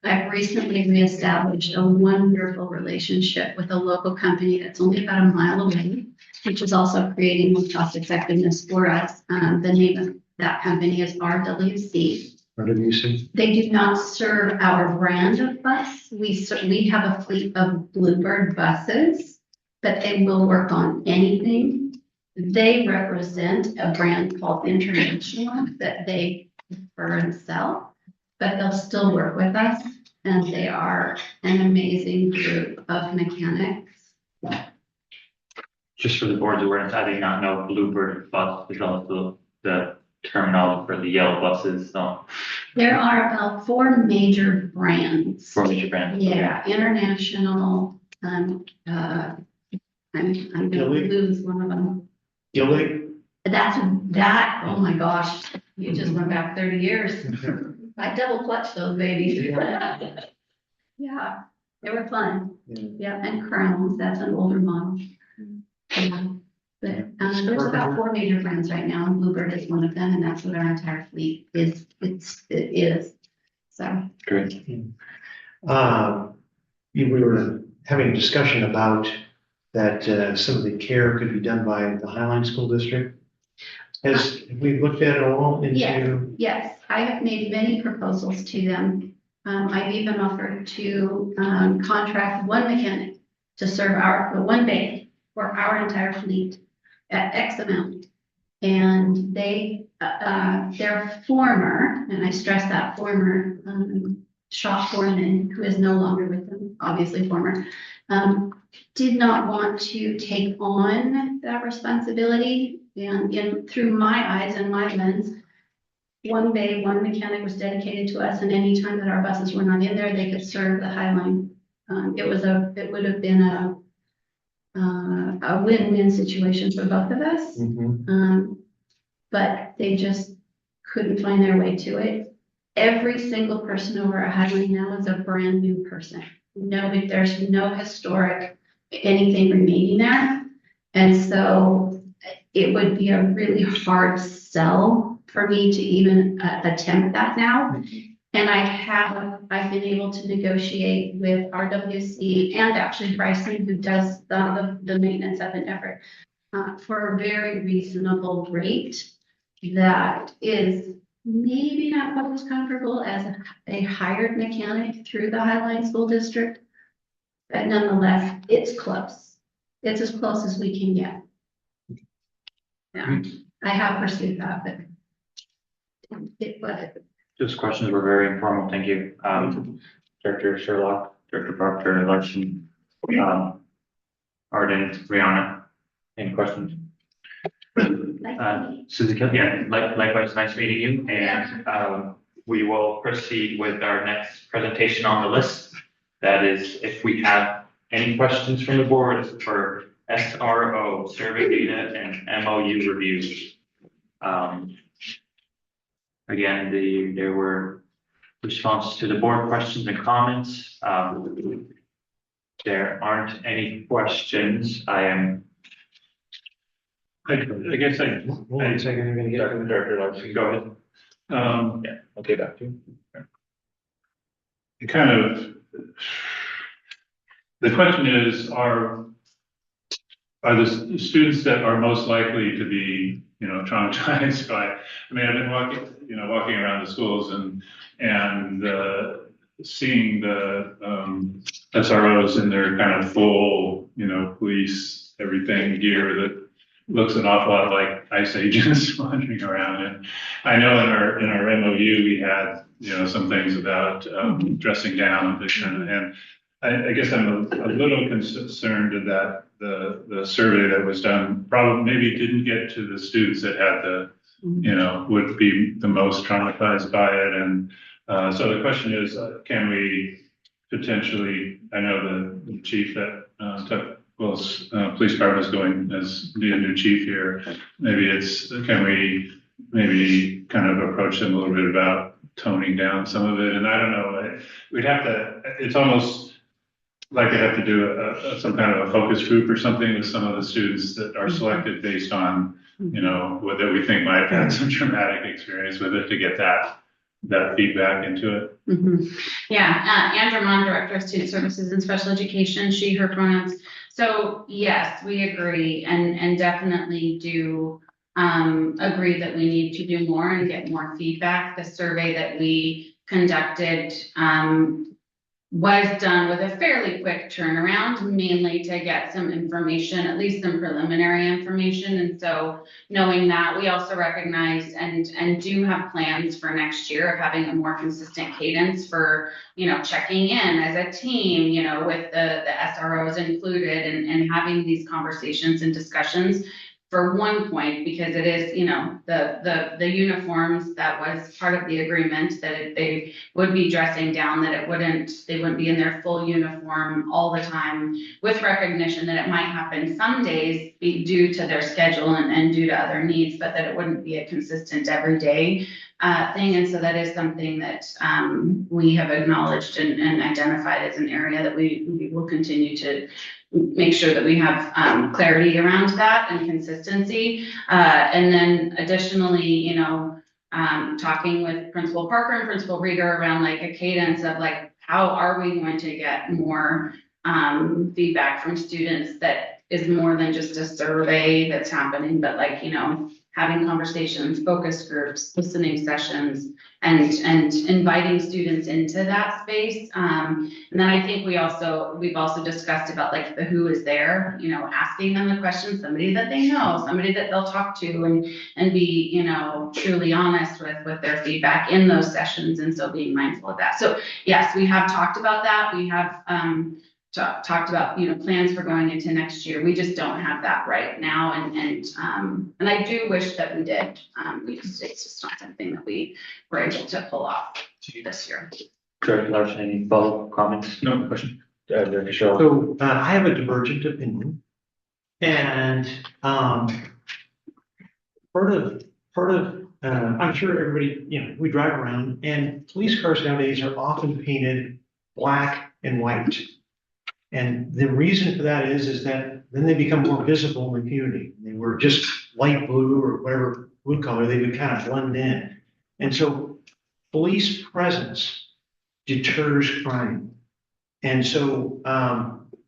I've recently reestablished a wonderful relationship with a local company that's only about a mile away, which is also creating more cost effectiveness for us. The name of that company is RWC. RWC. They do not serve our brand of bus. We have a fleet of Bluebird buses, but they will work on anything. They represent a brand called International that they prefer and sell, but they'll still work with us, and they are an amazing group of mechanics. Just for the board's awareness, I did not know Bluebird bus is also the terminology for the yellow buses, so. There are about 4 major brands. 4 major brands. Yeah, International, I'm gonna lose one of them. Gillig? Oh my gosh, you just went back 30 years. I double clutched those babies. Yeah, they were fun. Yeah, and Crowns, that's an older model. Yeah. But there's about 4 major brands right now, and Bluebird is one of them, and that's what our entire fleet is. It is. So. Great. We were having a discussion about that some of the care could be done by the Highline School District. Have we looked at it all into? Yes, I have made many proposals to them. I've even offered to contract one mechanic to serve one bay for our entire fleet at X amount. And their former, and I stress that former, shop foreman, who is no longer with them, obviously former, did not want to take on that responsibility. And through my eyes and my lens, one bay, one mechanic was dedicated to us, and any time that our buses were not in there, they could serve the Highline. It would have been a win-win situation for both of us. But they just couldn't find their way to it. Every single person over at Highline now is a brand new person. There's no historic anything remaining there. And so it would be a really hard sell for me to even attempt that now. And I've been able to negotiate with RWC and actually Bryson, who does the maintenance up in Everett, for a very reasonable rate that is maybe not quite as comfortable as a hired mechanic through the Highline School District. But nonetheless, it's close. It's as close as we can get. Yeah, I have pursued that, but Those questions were very informal, thank you. Director Sherlock, Director Proctor, Larson, Arden, Brianna, any questions? Susie, yeah, likewise, nice meeting you, and we will proceed with our next presentation on the list. That is, if we have Any questions from the board for SRO, survey data and MOU review? Again, there were responses to the board questions and comments. There aren't any questions. I guess Hold on a second, I'm gonna get. Director Larson, go ahead. Yeah, I'll get back to you. kind of, the question is, are the students that are most likely to be, traumatized by, I mean, I've been walking around the schools and seeing the SROs in their kind of full, police, everything gear that looks an awful lot like ICE agents wandering around. And I know in our MOU, we had, some things about dressing down, and I guess I'm a little concerned that the survey that was done probably maybe didn't get to the students that had the, would be the most traumatized by it. And so the question is, can we potentially, I know the chief that took Will's police department is going as be a new chief here. Maybe can we maybe kind of approach them a little bit about toning down some of it? And I don't know, we'd have to, it's almost like I have to do some kind of a focus group or something with some of the students that are selected based on, what that we think might have had some traumatic experience with it to get that feedback into it. Yeah, Andrew Mon, Director of Student Services and Special Education, she, her pronouns. So yes, we agree and definitely do agree that we need to do more and get more feedback. The survey that we conducted was done with a fairly quick turnaround, mainly to get some information, at least some preliminary information. And so knowing that, we also recognize and do have plans for next year of having a more consistent cadence for, checking in as a team, with the SROs included and having these conversations and discussions. For one point, because it is, the uniforms, that was part of the agreement, that they would be dressing down, that they wouldn't be in their full uniform all the time, with recognition that it might happen some days be due to their schedule and due to other needs, but that it wouldn't be a consistent everyday thing. And so that is something that we have acknowledged and identified as an area that we will continue to make sure that we have clarity around that and consistency. And then additionally, talking with Principal Parker and Principal Rieger around like a cadence of like, how are we going to get more feedback from students that is more than just a survey that's happening, but like, having conversations, focus groups, listening sessions, and inviting students into that space. And then I think we've also discussed about like the who is there, asking them the questions, somebody that they know, somebody that they'll talk to and be, truly honest with their feedback in those sessions. And so being mindful of that. So yes, we have talked about that. We have talked about, plans for going into next year. We just don't have that right now. And I do wish that we did. It's just not something that we were able to pull off this year. Director Larson, any follow-up comments? No question. Director Shaw. So I have a divergent opinion, and part of I'm sure everybody, we drive around, and police cars nowadays are often painted black and white. And the reason for that is that then they become more visible in the community. They were just light blue or whatever wood color, they would kind of blend in. And so police presence deters crime. And so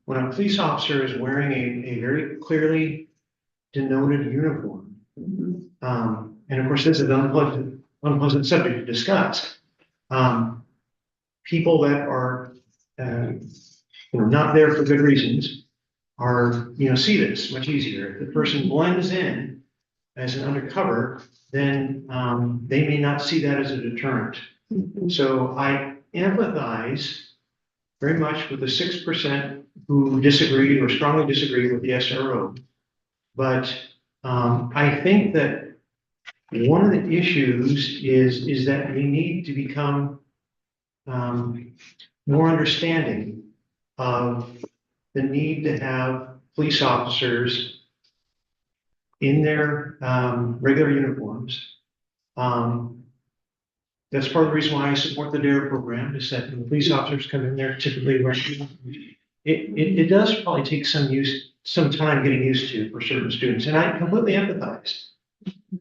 when a police officer is wearing a very clearly denoted uniform, and of course this is an unpleasant subject to discuss, people that are not there for good reasons are, see this much easier. If the person blends in as an undercover, then they may not see that as a deterrent. So I empathize very much with the 6% who disagree or strongly disagree with the SRO. But I think that one of the issues is that we need to become more understanding of the need to have police officers in their regular uniforms. That's part of the reason why I support the DARE program, is that when police officers come in there, typically wearing, it does probably take some time getting used to for certain students, and I completely empathize.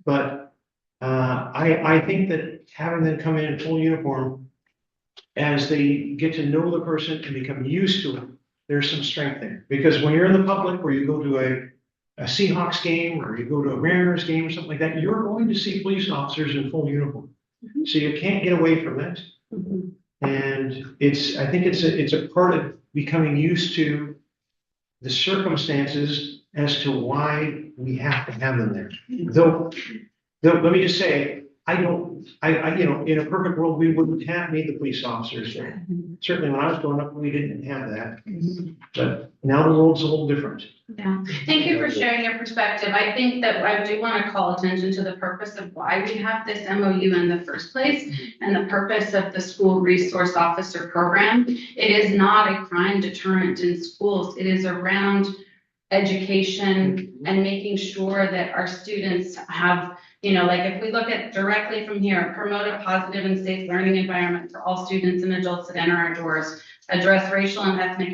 But I think that having them come in full uniform, as they get to know the person and become used to it, there's some strength there. Because when you're in the public, where you go to a Seahawks game or you go to a Mariners game or something like that, you're going to see police officers in full uniform. So you can't get away from it. And I think it's a part of becoming used to the circumstances as to why we have to have them there. Though let me just say, I in a perfect world, we wouldn't have made the police officers there. Certainly when I was growing up, we didn't have that. But now the world's a little different. Yeah, thank you for sharing your perspective. I think that I do want to call attention to the purpose of why we have this MOU in the first place and the purpose of the school resource officer program. It is not a crime deterrent in schools. It is around education and making sure that our students have, like if we look at directly from here, promote a positive and safe learning environment for all students and adults that enter our doors, address racial and ethnic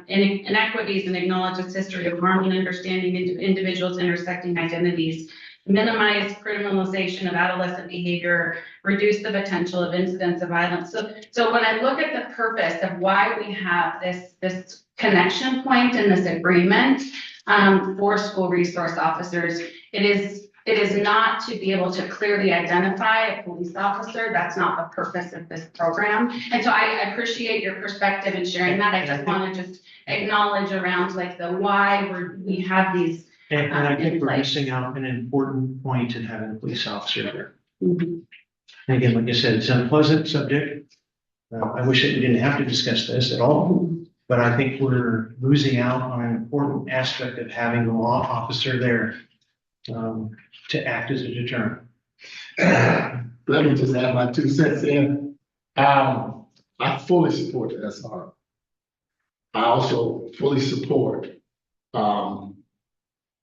inequities and acknowledge its history of harm and understanding individuals' intersecting identities, minimize criminalization of adolescent behavior, reduce the potential of incidents of violence. So when I look at the purpose of why we have this connection point and this agreement for school resource officers, it is not to be able to clearly identify a police officer. That's not the purpose of this program. And so I appreciate your perspective in sharing that. I just want to just acknowledge around like the why we have these. And I think we're missing out an important point in having a police officer there. And again, like I said, it's an unpleasant subject. I wish that we didn't have to discuss this at all, but I think we're losing out on an important aspect of having a law officer there to act as a deterrent. Let me just add my 2 cents in. I fully support the SR. I also fully support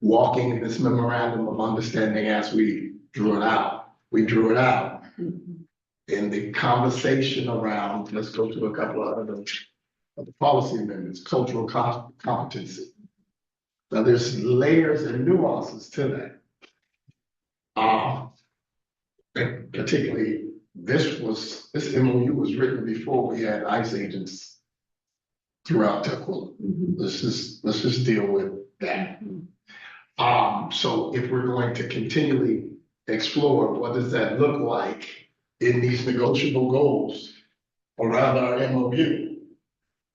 walking in this memorandum of understanding as we drew it out. We drew it out in the conversation around, let's go to a couple of the policy amendments, cultural competency. Now there's layers and nuances to that. And particularly this MOU was written before we had ICE agents throughout Tukwila. Let's just deal with that. So if we're going to continually explore what does that look like in these negotiable goals around our MOU,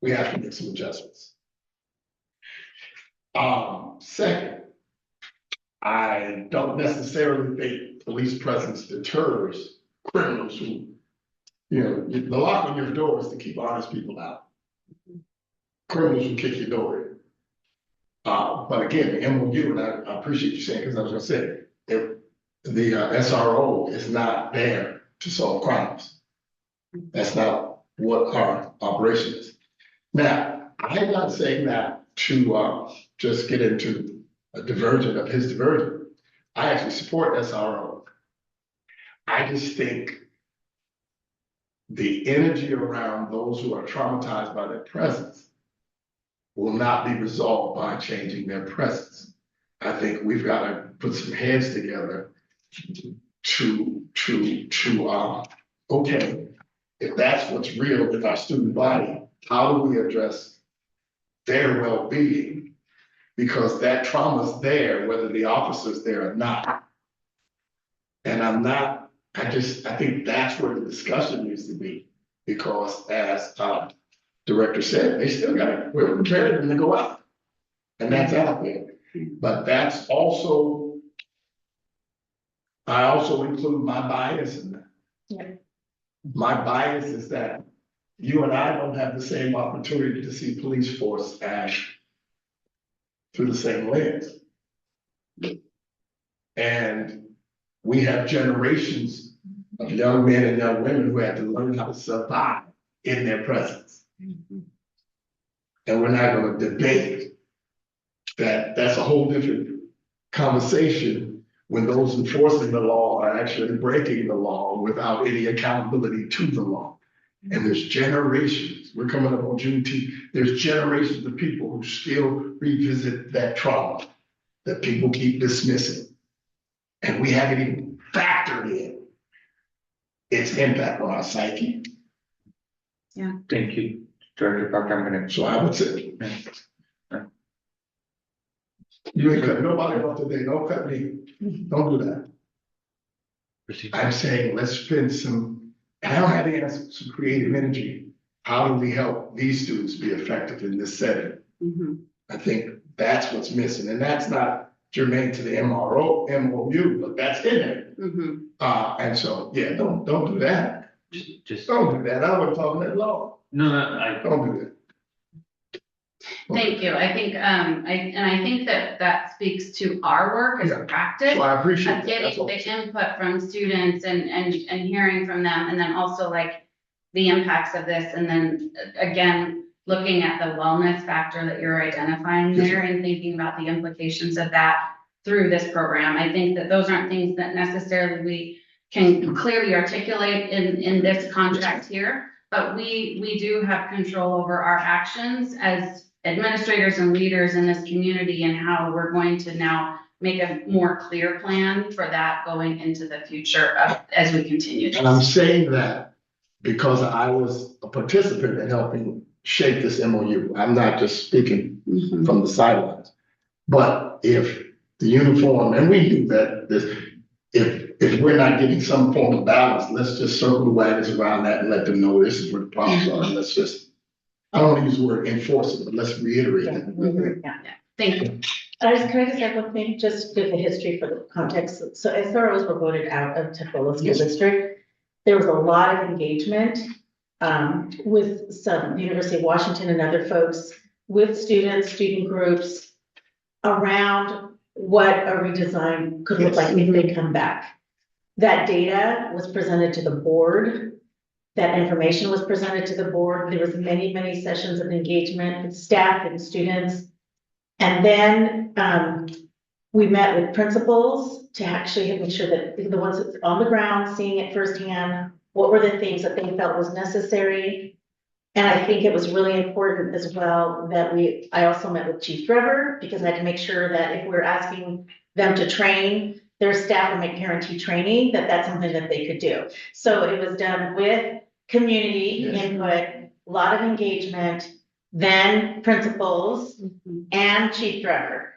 we have to make some adjustments. Second, I don't necessarily think police presence deters criminals who, the lock on your door is to keep honest people out. Criminals will kick your door in. But again, the MOU, and I appreciate you saying, because I was going to say, if the SRO is not there to solve crimes. That's not what our operation is. Now, I'm not saying that to just get into a diversion of his diversion. I actually support SRO. I just think the energy around those who are traumatized by their presence will not be resolved by changing their presence. I think we've got to put some heads together to okay, if that's what's real with our student body, how do we address their well-being? Because that trauma's there, whether the officer's there or not. And I think that's where the discussion needs to be. Because as director said, we're prepared to go out. And that's out there. But that's also, I also include my bias in that. Yeah. My bias is that you and I don't have the same opportunity to see police force as through the same lens. And we have generations of young men and young women who had to learn how to survive in their presence. and we're not gonna debate that. That's a whole different conversation when those enforcing the law are actually breaking the law without any accountability to the law. And there's generations, we're coming up on Juneteenth, there's generations of people who still revisit that trauma that people keep dismissing. And we haven't even factored in its impact on our psyche. Thank you, Director Parker. I'm gonna. So I would say, you ain't cut nobody off today, don't cut me, don't do that. Proceed. I'm saying, let's spend some, and I don't have the answer, some creative energy. How do we help these students be effective in this setting? I think that's what's missing, and that's not germane to the MOU, but that's in there. And so, yeah, don't do that. Just Don't do that. I would talk that law. no. Don't do that. Thank you. I think, I think that speaks to our work as a practice. So I appreciate Of that. That's getting all. the input from students and hearing from them, and then also like the impacts of this, and then again, looking at the wellness factor that you're identifying Yes. there and thinking about the implications of that through this program. I think that those aren't things that necessarily we can clearly articulate in this contract here, but we do have control over our actions as administrators and leaders in this community, and how we're going to now make a more clear plan for that going into the future as we continue. And I'm saying that because I was a participant in helping shape this MOU. I'm not just speaking from the sidelines. But if the uniform, and we do that, if we're not getting some form of balance, let's just circle the wagons around that and let them know this is where the problems are. And let's just, I don't want to use the word enforce it, but let's reiterate it. Thank you. Can I just add one thing, just give the history for the context? So as SROs were voted out of Tukwila School Yes. District, there was a lot of engagement with some University of Washington and other folks, with students, student groups, around what a redesign could look like if they come back. That data was presented to the board. That information was presented to the board. There was many, many sessions of engagement with staff and students. And then we met with principals to actually make sure that the ones that's on the ground, seeing it firsthand, what were the things that they felt was necessary. And I think it was really important as well that I also met with Chief Trevor, because I had to make sure that if we're asking them to train their staff or make guarantee training, that's something that they could do. So it was done with community input, a lot of engagement, then principals and Chief Trevor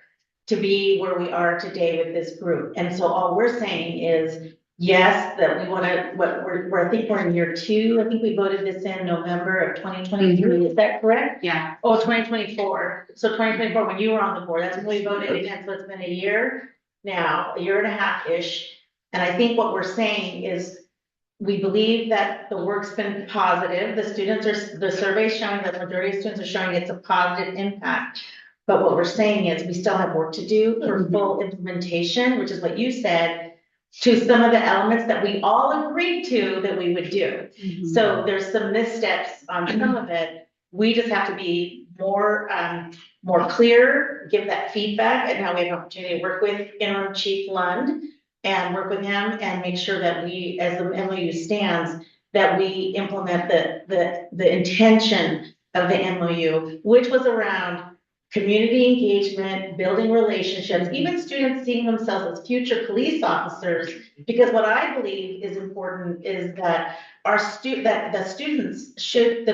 to be where we are today with this group. And so all we're saying is, yes, that we want to, I think we're in year 2. I think we voted this in November of 2023. Is that correct? Yeah. Oh, 2024. So 2024, when you were on the board, that's when we voted again. So it's been a year now, a year and a half-ish. And I think what we're saying is we believe that the work's been positive. The survey's showing that the majority of students are showing it's a positive impact. But what we're saying is we still have work to do for full implementation, which is what you said, to some of the elements that we all agreed to that we would do. So there's some missteps on some of it. We just have to be more clear, give that feedback, and now we have an opportunity to work with Interim Chief Lund and work with him and make sure that we, as the MOU stands, that we implement the intention of the MOU, which was around community engagement, building relationships, even students seeing themselves as future police officers. Because what I believe is important is that the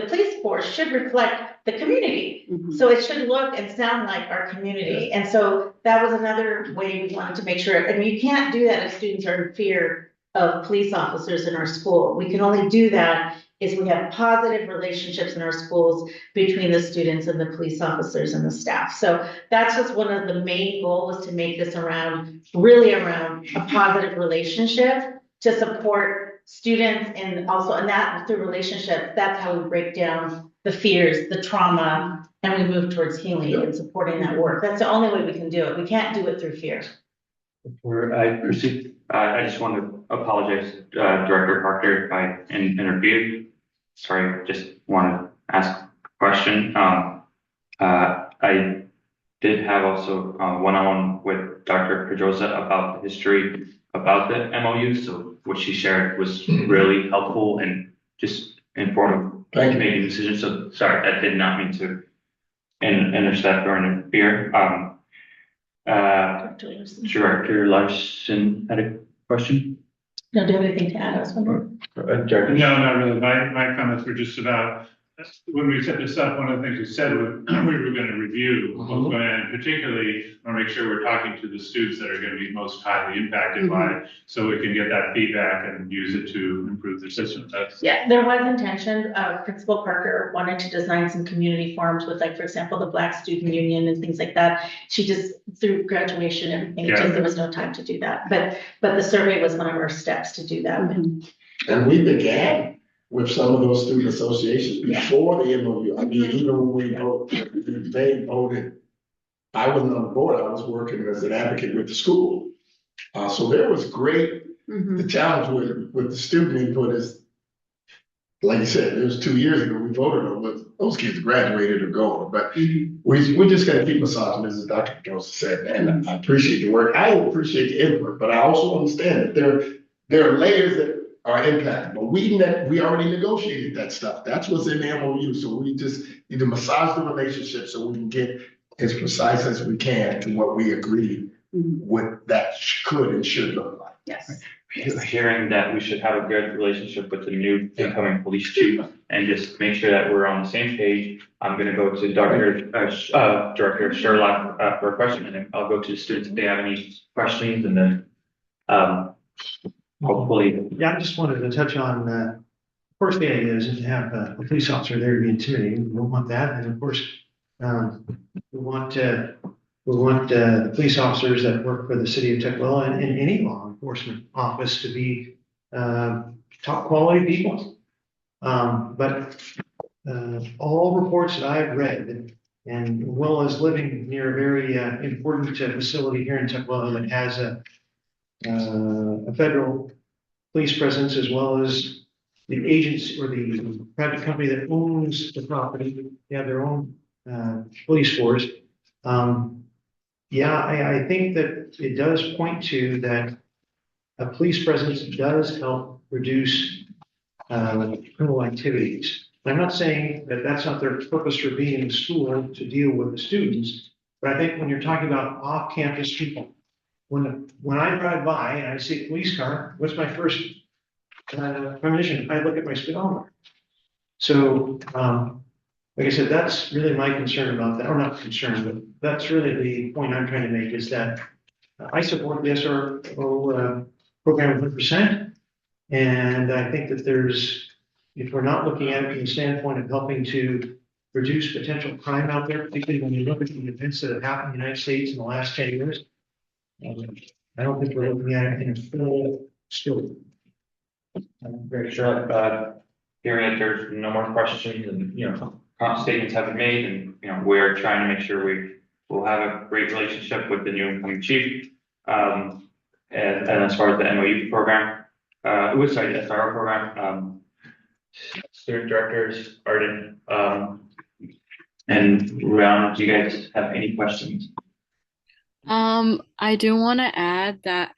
police force should reflect the community. So it should look and sound like our community. And so that was another way we wanted to make sure, and you can't do that if students are in fear of police officers in our school. We can only do that if we have positive relationships in our schools between the students and the police officers and the staff. So that's just one of the main goals, to make this really around a positive relationship to support students, and that through relationships, that's how we break down the fears, the trauma, and we move towards healing and supporting that work. That's the only way we can do it. We can't do it through fear. Before I proceed, I just want to apologize, Director Parker, if I interfered. Sorry, just want to ask a question. I did have also one-on-one with Dr. Pedrosa about the history about the MOU. So what she shared was really helpful and just informative Thank you. making decisions. So sorry, I did not mean to intercept or interfere. Director Larson had a question. No, do you have anything to add? I was wondering. Director. No, not really. My comments were just about, when we set this up, one of the things we said was we were going to review what's going on, and particularly want to make sure we're talking to the students that are going to be most highly impacted by it, so we can get that feedback and use it to improve their system. That's Yeah, there was intention. Principal Parker wanted to design some community forums with, like, for example, the Black Student Union and things like that. She just, through graduation and everything, Yeah. there was no time to do that. But the survey was one of our steps to do that. And we began with some of those student associations before the MOU. I mean, even when they voted, I wasn't on the board, I was working as an advocate with the school. So there was great, the challenge with the student input is, like you said, it was 2 years ago, we voted on what those kids graduated or gone, but we're just gonna keep massaging, as Dr. Joseph said, and I appreciate the work, I appreciate the input, but I also understand that there are layers that are impacted, but we already negotiated that stuff. That's what's in the MOU. So we just need to massage the relationship so we can get as precise as we can to what we agree what that could and should look like. Yes. Hearing that we should have a good relationship with the new incoming police chief and just make sure that we're on the same page. I'm going to go to Director Sherlock for a question, and then I'll go to the students if they have any questions, and then hopefully. Yeah, I just wanted to touch on, of course, the idea is to have a police officer there to be intimidating. We don't want that. And of course, we want the police officers that work for the city of Tukwila and any law enforcement office to be top quality people. But all reports that I've read, and well as living near a very important facility here in Tukwila that has a federal police presence, as well as the agency or the private company that owns the property. They have their own police force. I think that it does point to that a police presence does help reduce criminal activities. I'm not saying that that's not their purpose for being in school to deal with the students, but I think when you're talking about off-campus people, when I drive by and I see a police car, what's my first premonition? I look at my speedometer. So, like I said, that's really my concern about that, or not concern, but that's really the point I'm trying to make, is that I support the SRO program 100%. And I think that if we're not looking at it from the standpoint of helping to reduce potential crime out there, particularly when you look at the events that have happened in the United States in the last 10 years, I don't think we're looking at it in a full scope. I'm very sure, hearing that there's no more questions and, statements have been made, and, we're trying to make sure we will have a great relationship with the new incoming chief. And as far as the MOU program, the SRO program, student directors, Arden, and Rihanna, do you guys have any questions? I do want to add that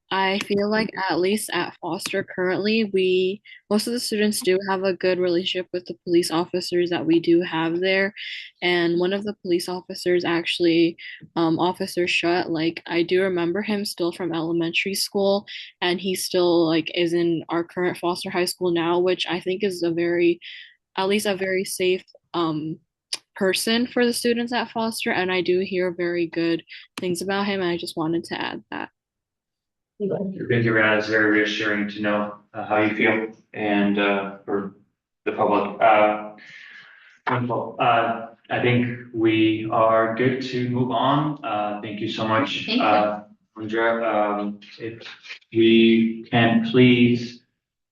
I feel like at least at Foster currently, most of the students do have a good relationship with the police officers that we do have there. And one of the police officers actually, Officer Shutt, I do remember him still from elementary school, and he still is in our current Foster High School now, which I think is at least a very safe person for the students at Foster. And I do hear very good things about him, and I just wanted to add that. Thank you, Rihanna. It's very reassuring to know how you feel, and for the public. Wonderful. I think we are good to move on. Thank you so much, Thank you. Andrea. If we can please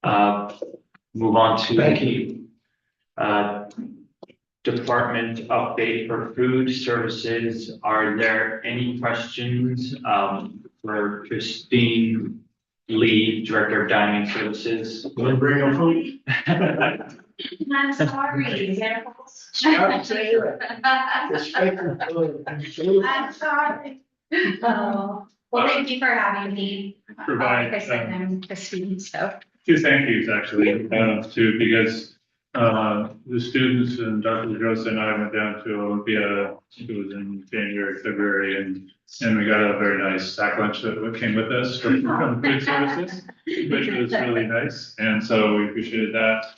move on to the department update for food services. Are there any questions for Christine Lee, Director of Dining Services. Want to bring them food? I'm sorry. Stop saying that. Respect food. I'm sorry. Oh, well, thank you for having me. Provide, Like I said, I'm Christine, so. Two thank yous actually, too, because, the students and Dr. LaGrossa and I went down to Olympia, it was in January, February, and we got a very nice sack lunch that came with us from food services, which was really nice, and so we appreciated that.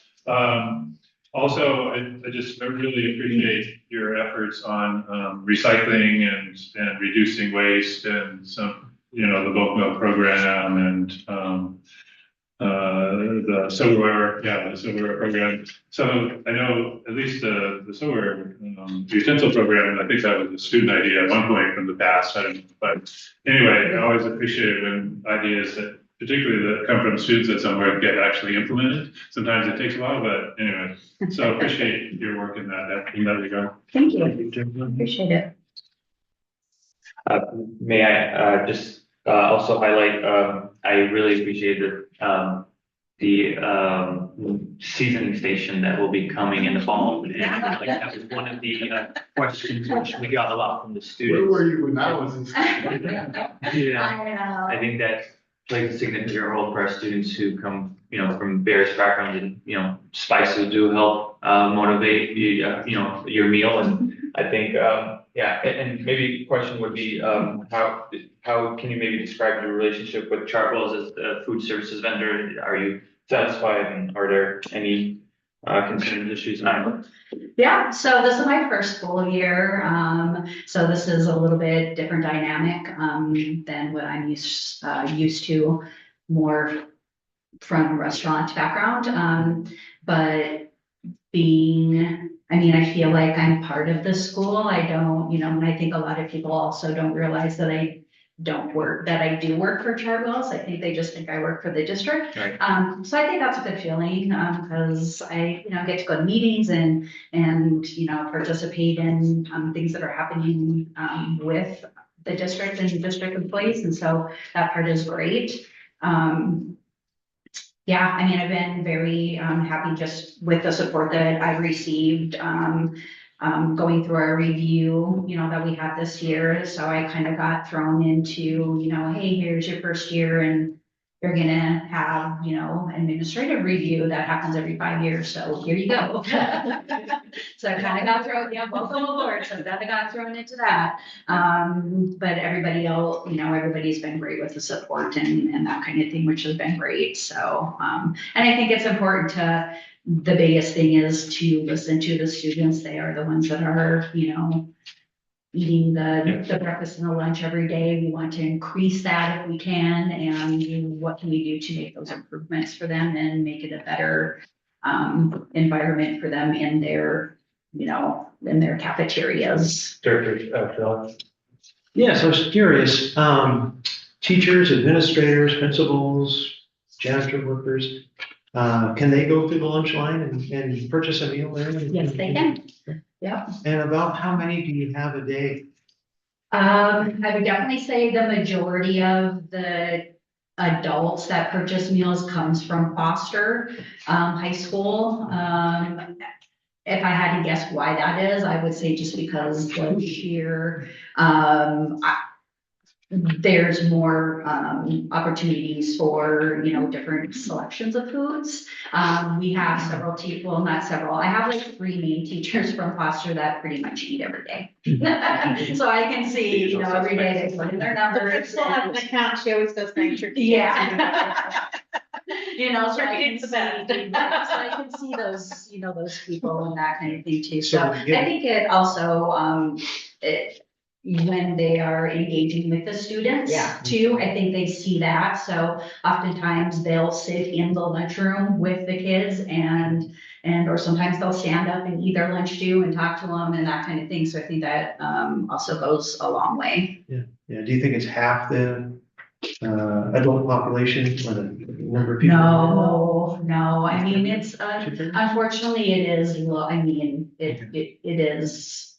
Also, I just really appreciate your efforts on, recycling and reducing waste and some, the bulk milk program and, the silverware program. So I know at least the silverware, utensil program, I think that was a student idea at one point from the past. I don't know. But anyway, I always appreciate it when ideas that, particularly that come from students at somewhere, get actually implemented. Sometimes it takes a while, but anyway, so appreciate your work in that regard. Thank you. Appreciate it. May I just also highlight, I really appreciate the seasoning station that will be coming in the fall. And like, that was one of the questions which we got a lot from the Where students. were you when I was in school? Yeah, I know. I think that plays a significant role for our students who come, from various backgrounds, and, spices do help motivate your meal. And I think, and maybe the question would be, how can you maybe describe your relationship with Chartwell's as the food services vendor? Are you satisfied, and are there any concerns, issues? Yeah, so this is my first full year. So this is a little bit different dynamic than what I'm used to, more from restaurant background. But I feel like I'm part of the school. I don't, and I think a lot of people also don't realize that I do work for Chartwell's. I think they just think I work for the district. Right. So I think that's a good feeling, because I, get to go to meetings and, participate in, things that are happening, with the district and district employees. And so that part is great. I've been very, happy just with the support that I've received, going through our review, that we had this year. So I kind of got thrown into, hey, here's your first year and you're gonna have, administrative review that happens every 5 years. So here you go. So I kind of got thrown, welcome aboard. So that I got thrown into that. But everybody else, everybody's been great with the support and that kind of thing, which has been great. So, and I think it's important the biggest thing is to listen to the students. They are the ones that are, eating the breakfast and the lunch every day. We want to increase that if we can. And what can we do to make those improvements for them and make it a better environment for them in their, in their cafeterias. Yes, I was curious, teachers, administrators, principals, janitor workers, can they go through the lunch line and purchase a meal there? Yes, they can. Yep. And about how many do you have a day? I would definitely say the majority of the adults that purchase meals comes from Foster High School. If I had to guess why that is, I would say just because the sheer, there's more opportunities for, different selections of foods. We have several people, not several, I have like 3 main teachers from Foster that pretty much eat every day. So I can see, every day they put in their numbers. The principal has an account, she always goes, thanks for. Yeah. So I can see those, those people and that kind of thing too. So I think it also, when they are engaging with the students too, I think they see that. So oftentimes they'll sit in the lunchroom with the kids or sometimes they'll stand up and eat their lunch too and talk to them and that kind of thing. So I think that also goes a long way. Yeah. Do you think it's half the adult population or the number of people? No. I mean, it's unfortunately it is. It is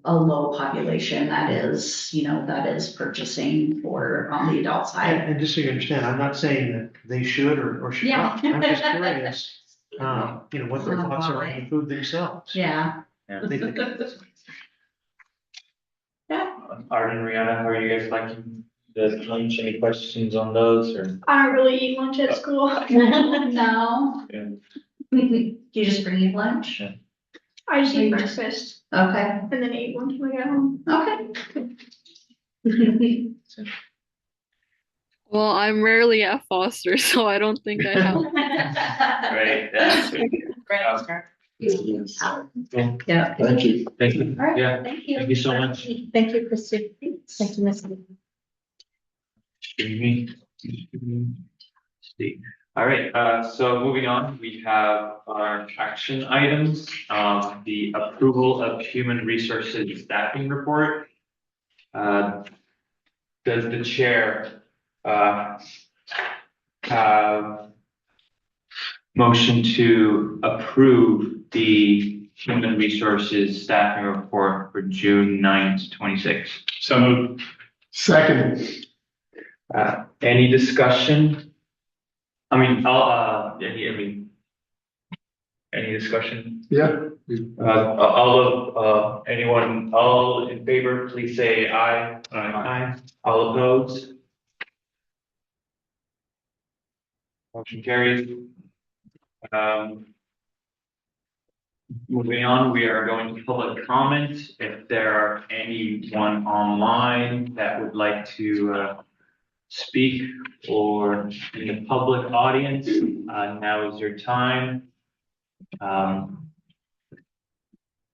a a low population that is, that is purchasing for on the adult side. And just so you understand, I'm not saying that they should or should not. I'm just curious, what their thoughts are on the food themselves. Yeah. They think- Arden, Rihanna, how are you guys liking the lunch? Any questions on those or? I don't really eat lunch at school. No. Yeah. You just bring your lunch? I just eat breakfast Okay, and then eat lunch when I get home. okay. Well, I'm rarely at Foster, so I don't think I have. Right, yeah. Cool. Yeah. Thank you. Thank you. All right, Yeah, thank you. thank you so much. Thank you, Christy. Thank you, Missy. Steve. All right, so moving on, we have our action items, the approval of human resources staffing report. Does the chair, have motion to approve the human resources staffing report for June 9th, 26? So moved. Second, Any discussion? Any discussion? yeah. All in favor, please say aye. Aye. All opposed? Motion carries. Moving on, we are going to public comment. If there are anyone online that would like to speak or in the public audience, now is your time.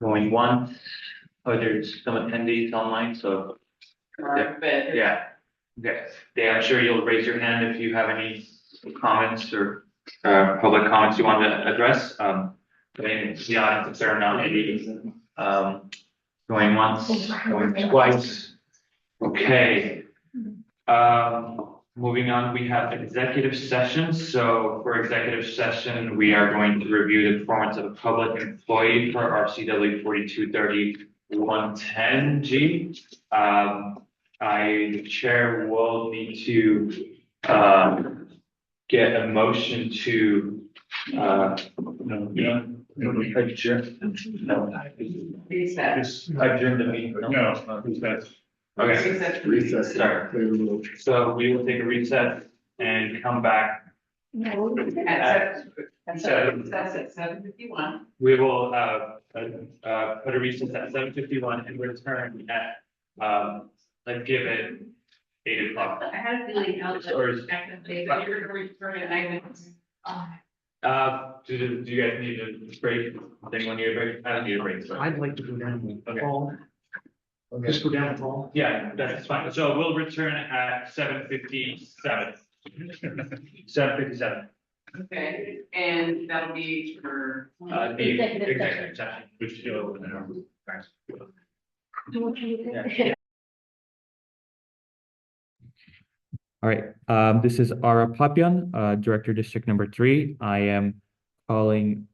Going once. Oh, there's some attendees online, so. Yeah. Okay. Yeah, I'm sure you'll raise your hand if you have any comments or public comments you want to address. But in the audience, if there are not any, going once, going twice. Okay. Moving on, we have executive sessions. So for executive session, we are going to review the performance of a public employee for RCW 4230-110G. The chair will need to get a motion to adjourn. Adjourn the meeting. No, that's. Okay. Recess. Sorry. So we will take a recess and come back. At 7:51. We will put a recess at 7:51 and return at let's give it 8 o'clock. I had a feeling out Or is- that you were going to return at 9 do you guys need a break? Anyone need a break? I don't need a break. So. I'd like to go down the Okay. hall. Just go down the hall. Yeah, that's fine. So we'll return at 7:57. 7:57. Okay, and that'll be for. The executive session. Which deal with Yeah. All right, this is Ara Papian, Director District Number 3. I am calling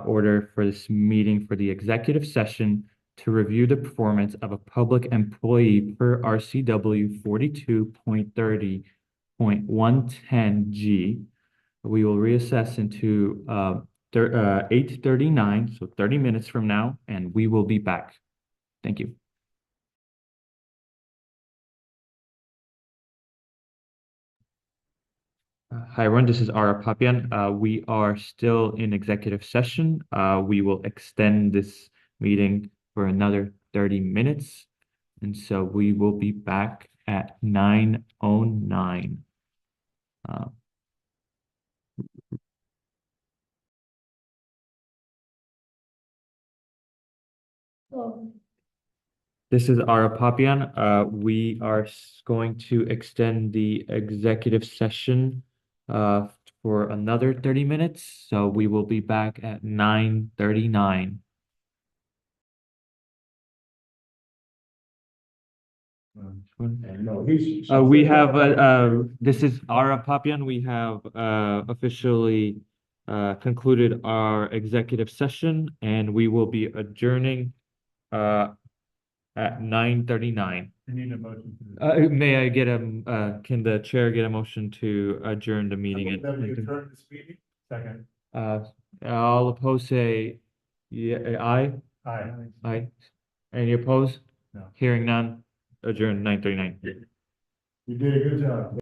order for this meeting for the executive session to review the performance of a public employee per RCW 42.30.110G. We will reassess into 8:39, so 30 minutes from now, and we will be back. Thank you. Hi, everyone. This is Ara Papian. We are still in executive session. We will extend this meeting for another 30 minutes. And so we will be back at 9:09. This is Ara Papian. We are going to extend the executive session for another 30 minutes. So we will be back at 9:39. No, We have this is Ara Papian. We have officially concluded our executive session, and we will be adjourning at 9:39. You need a motion to. May I get can the chair get a motion to adjourn the meeting? That we adjourn this meeting? Second. All opposed say, aye. Aye. Aye. Any opposed? No. Hearing none, adjourn 9:39. You did a good job.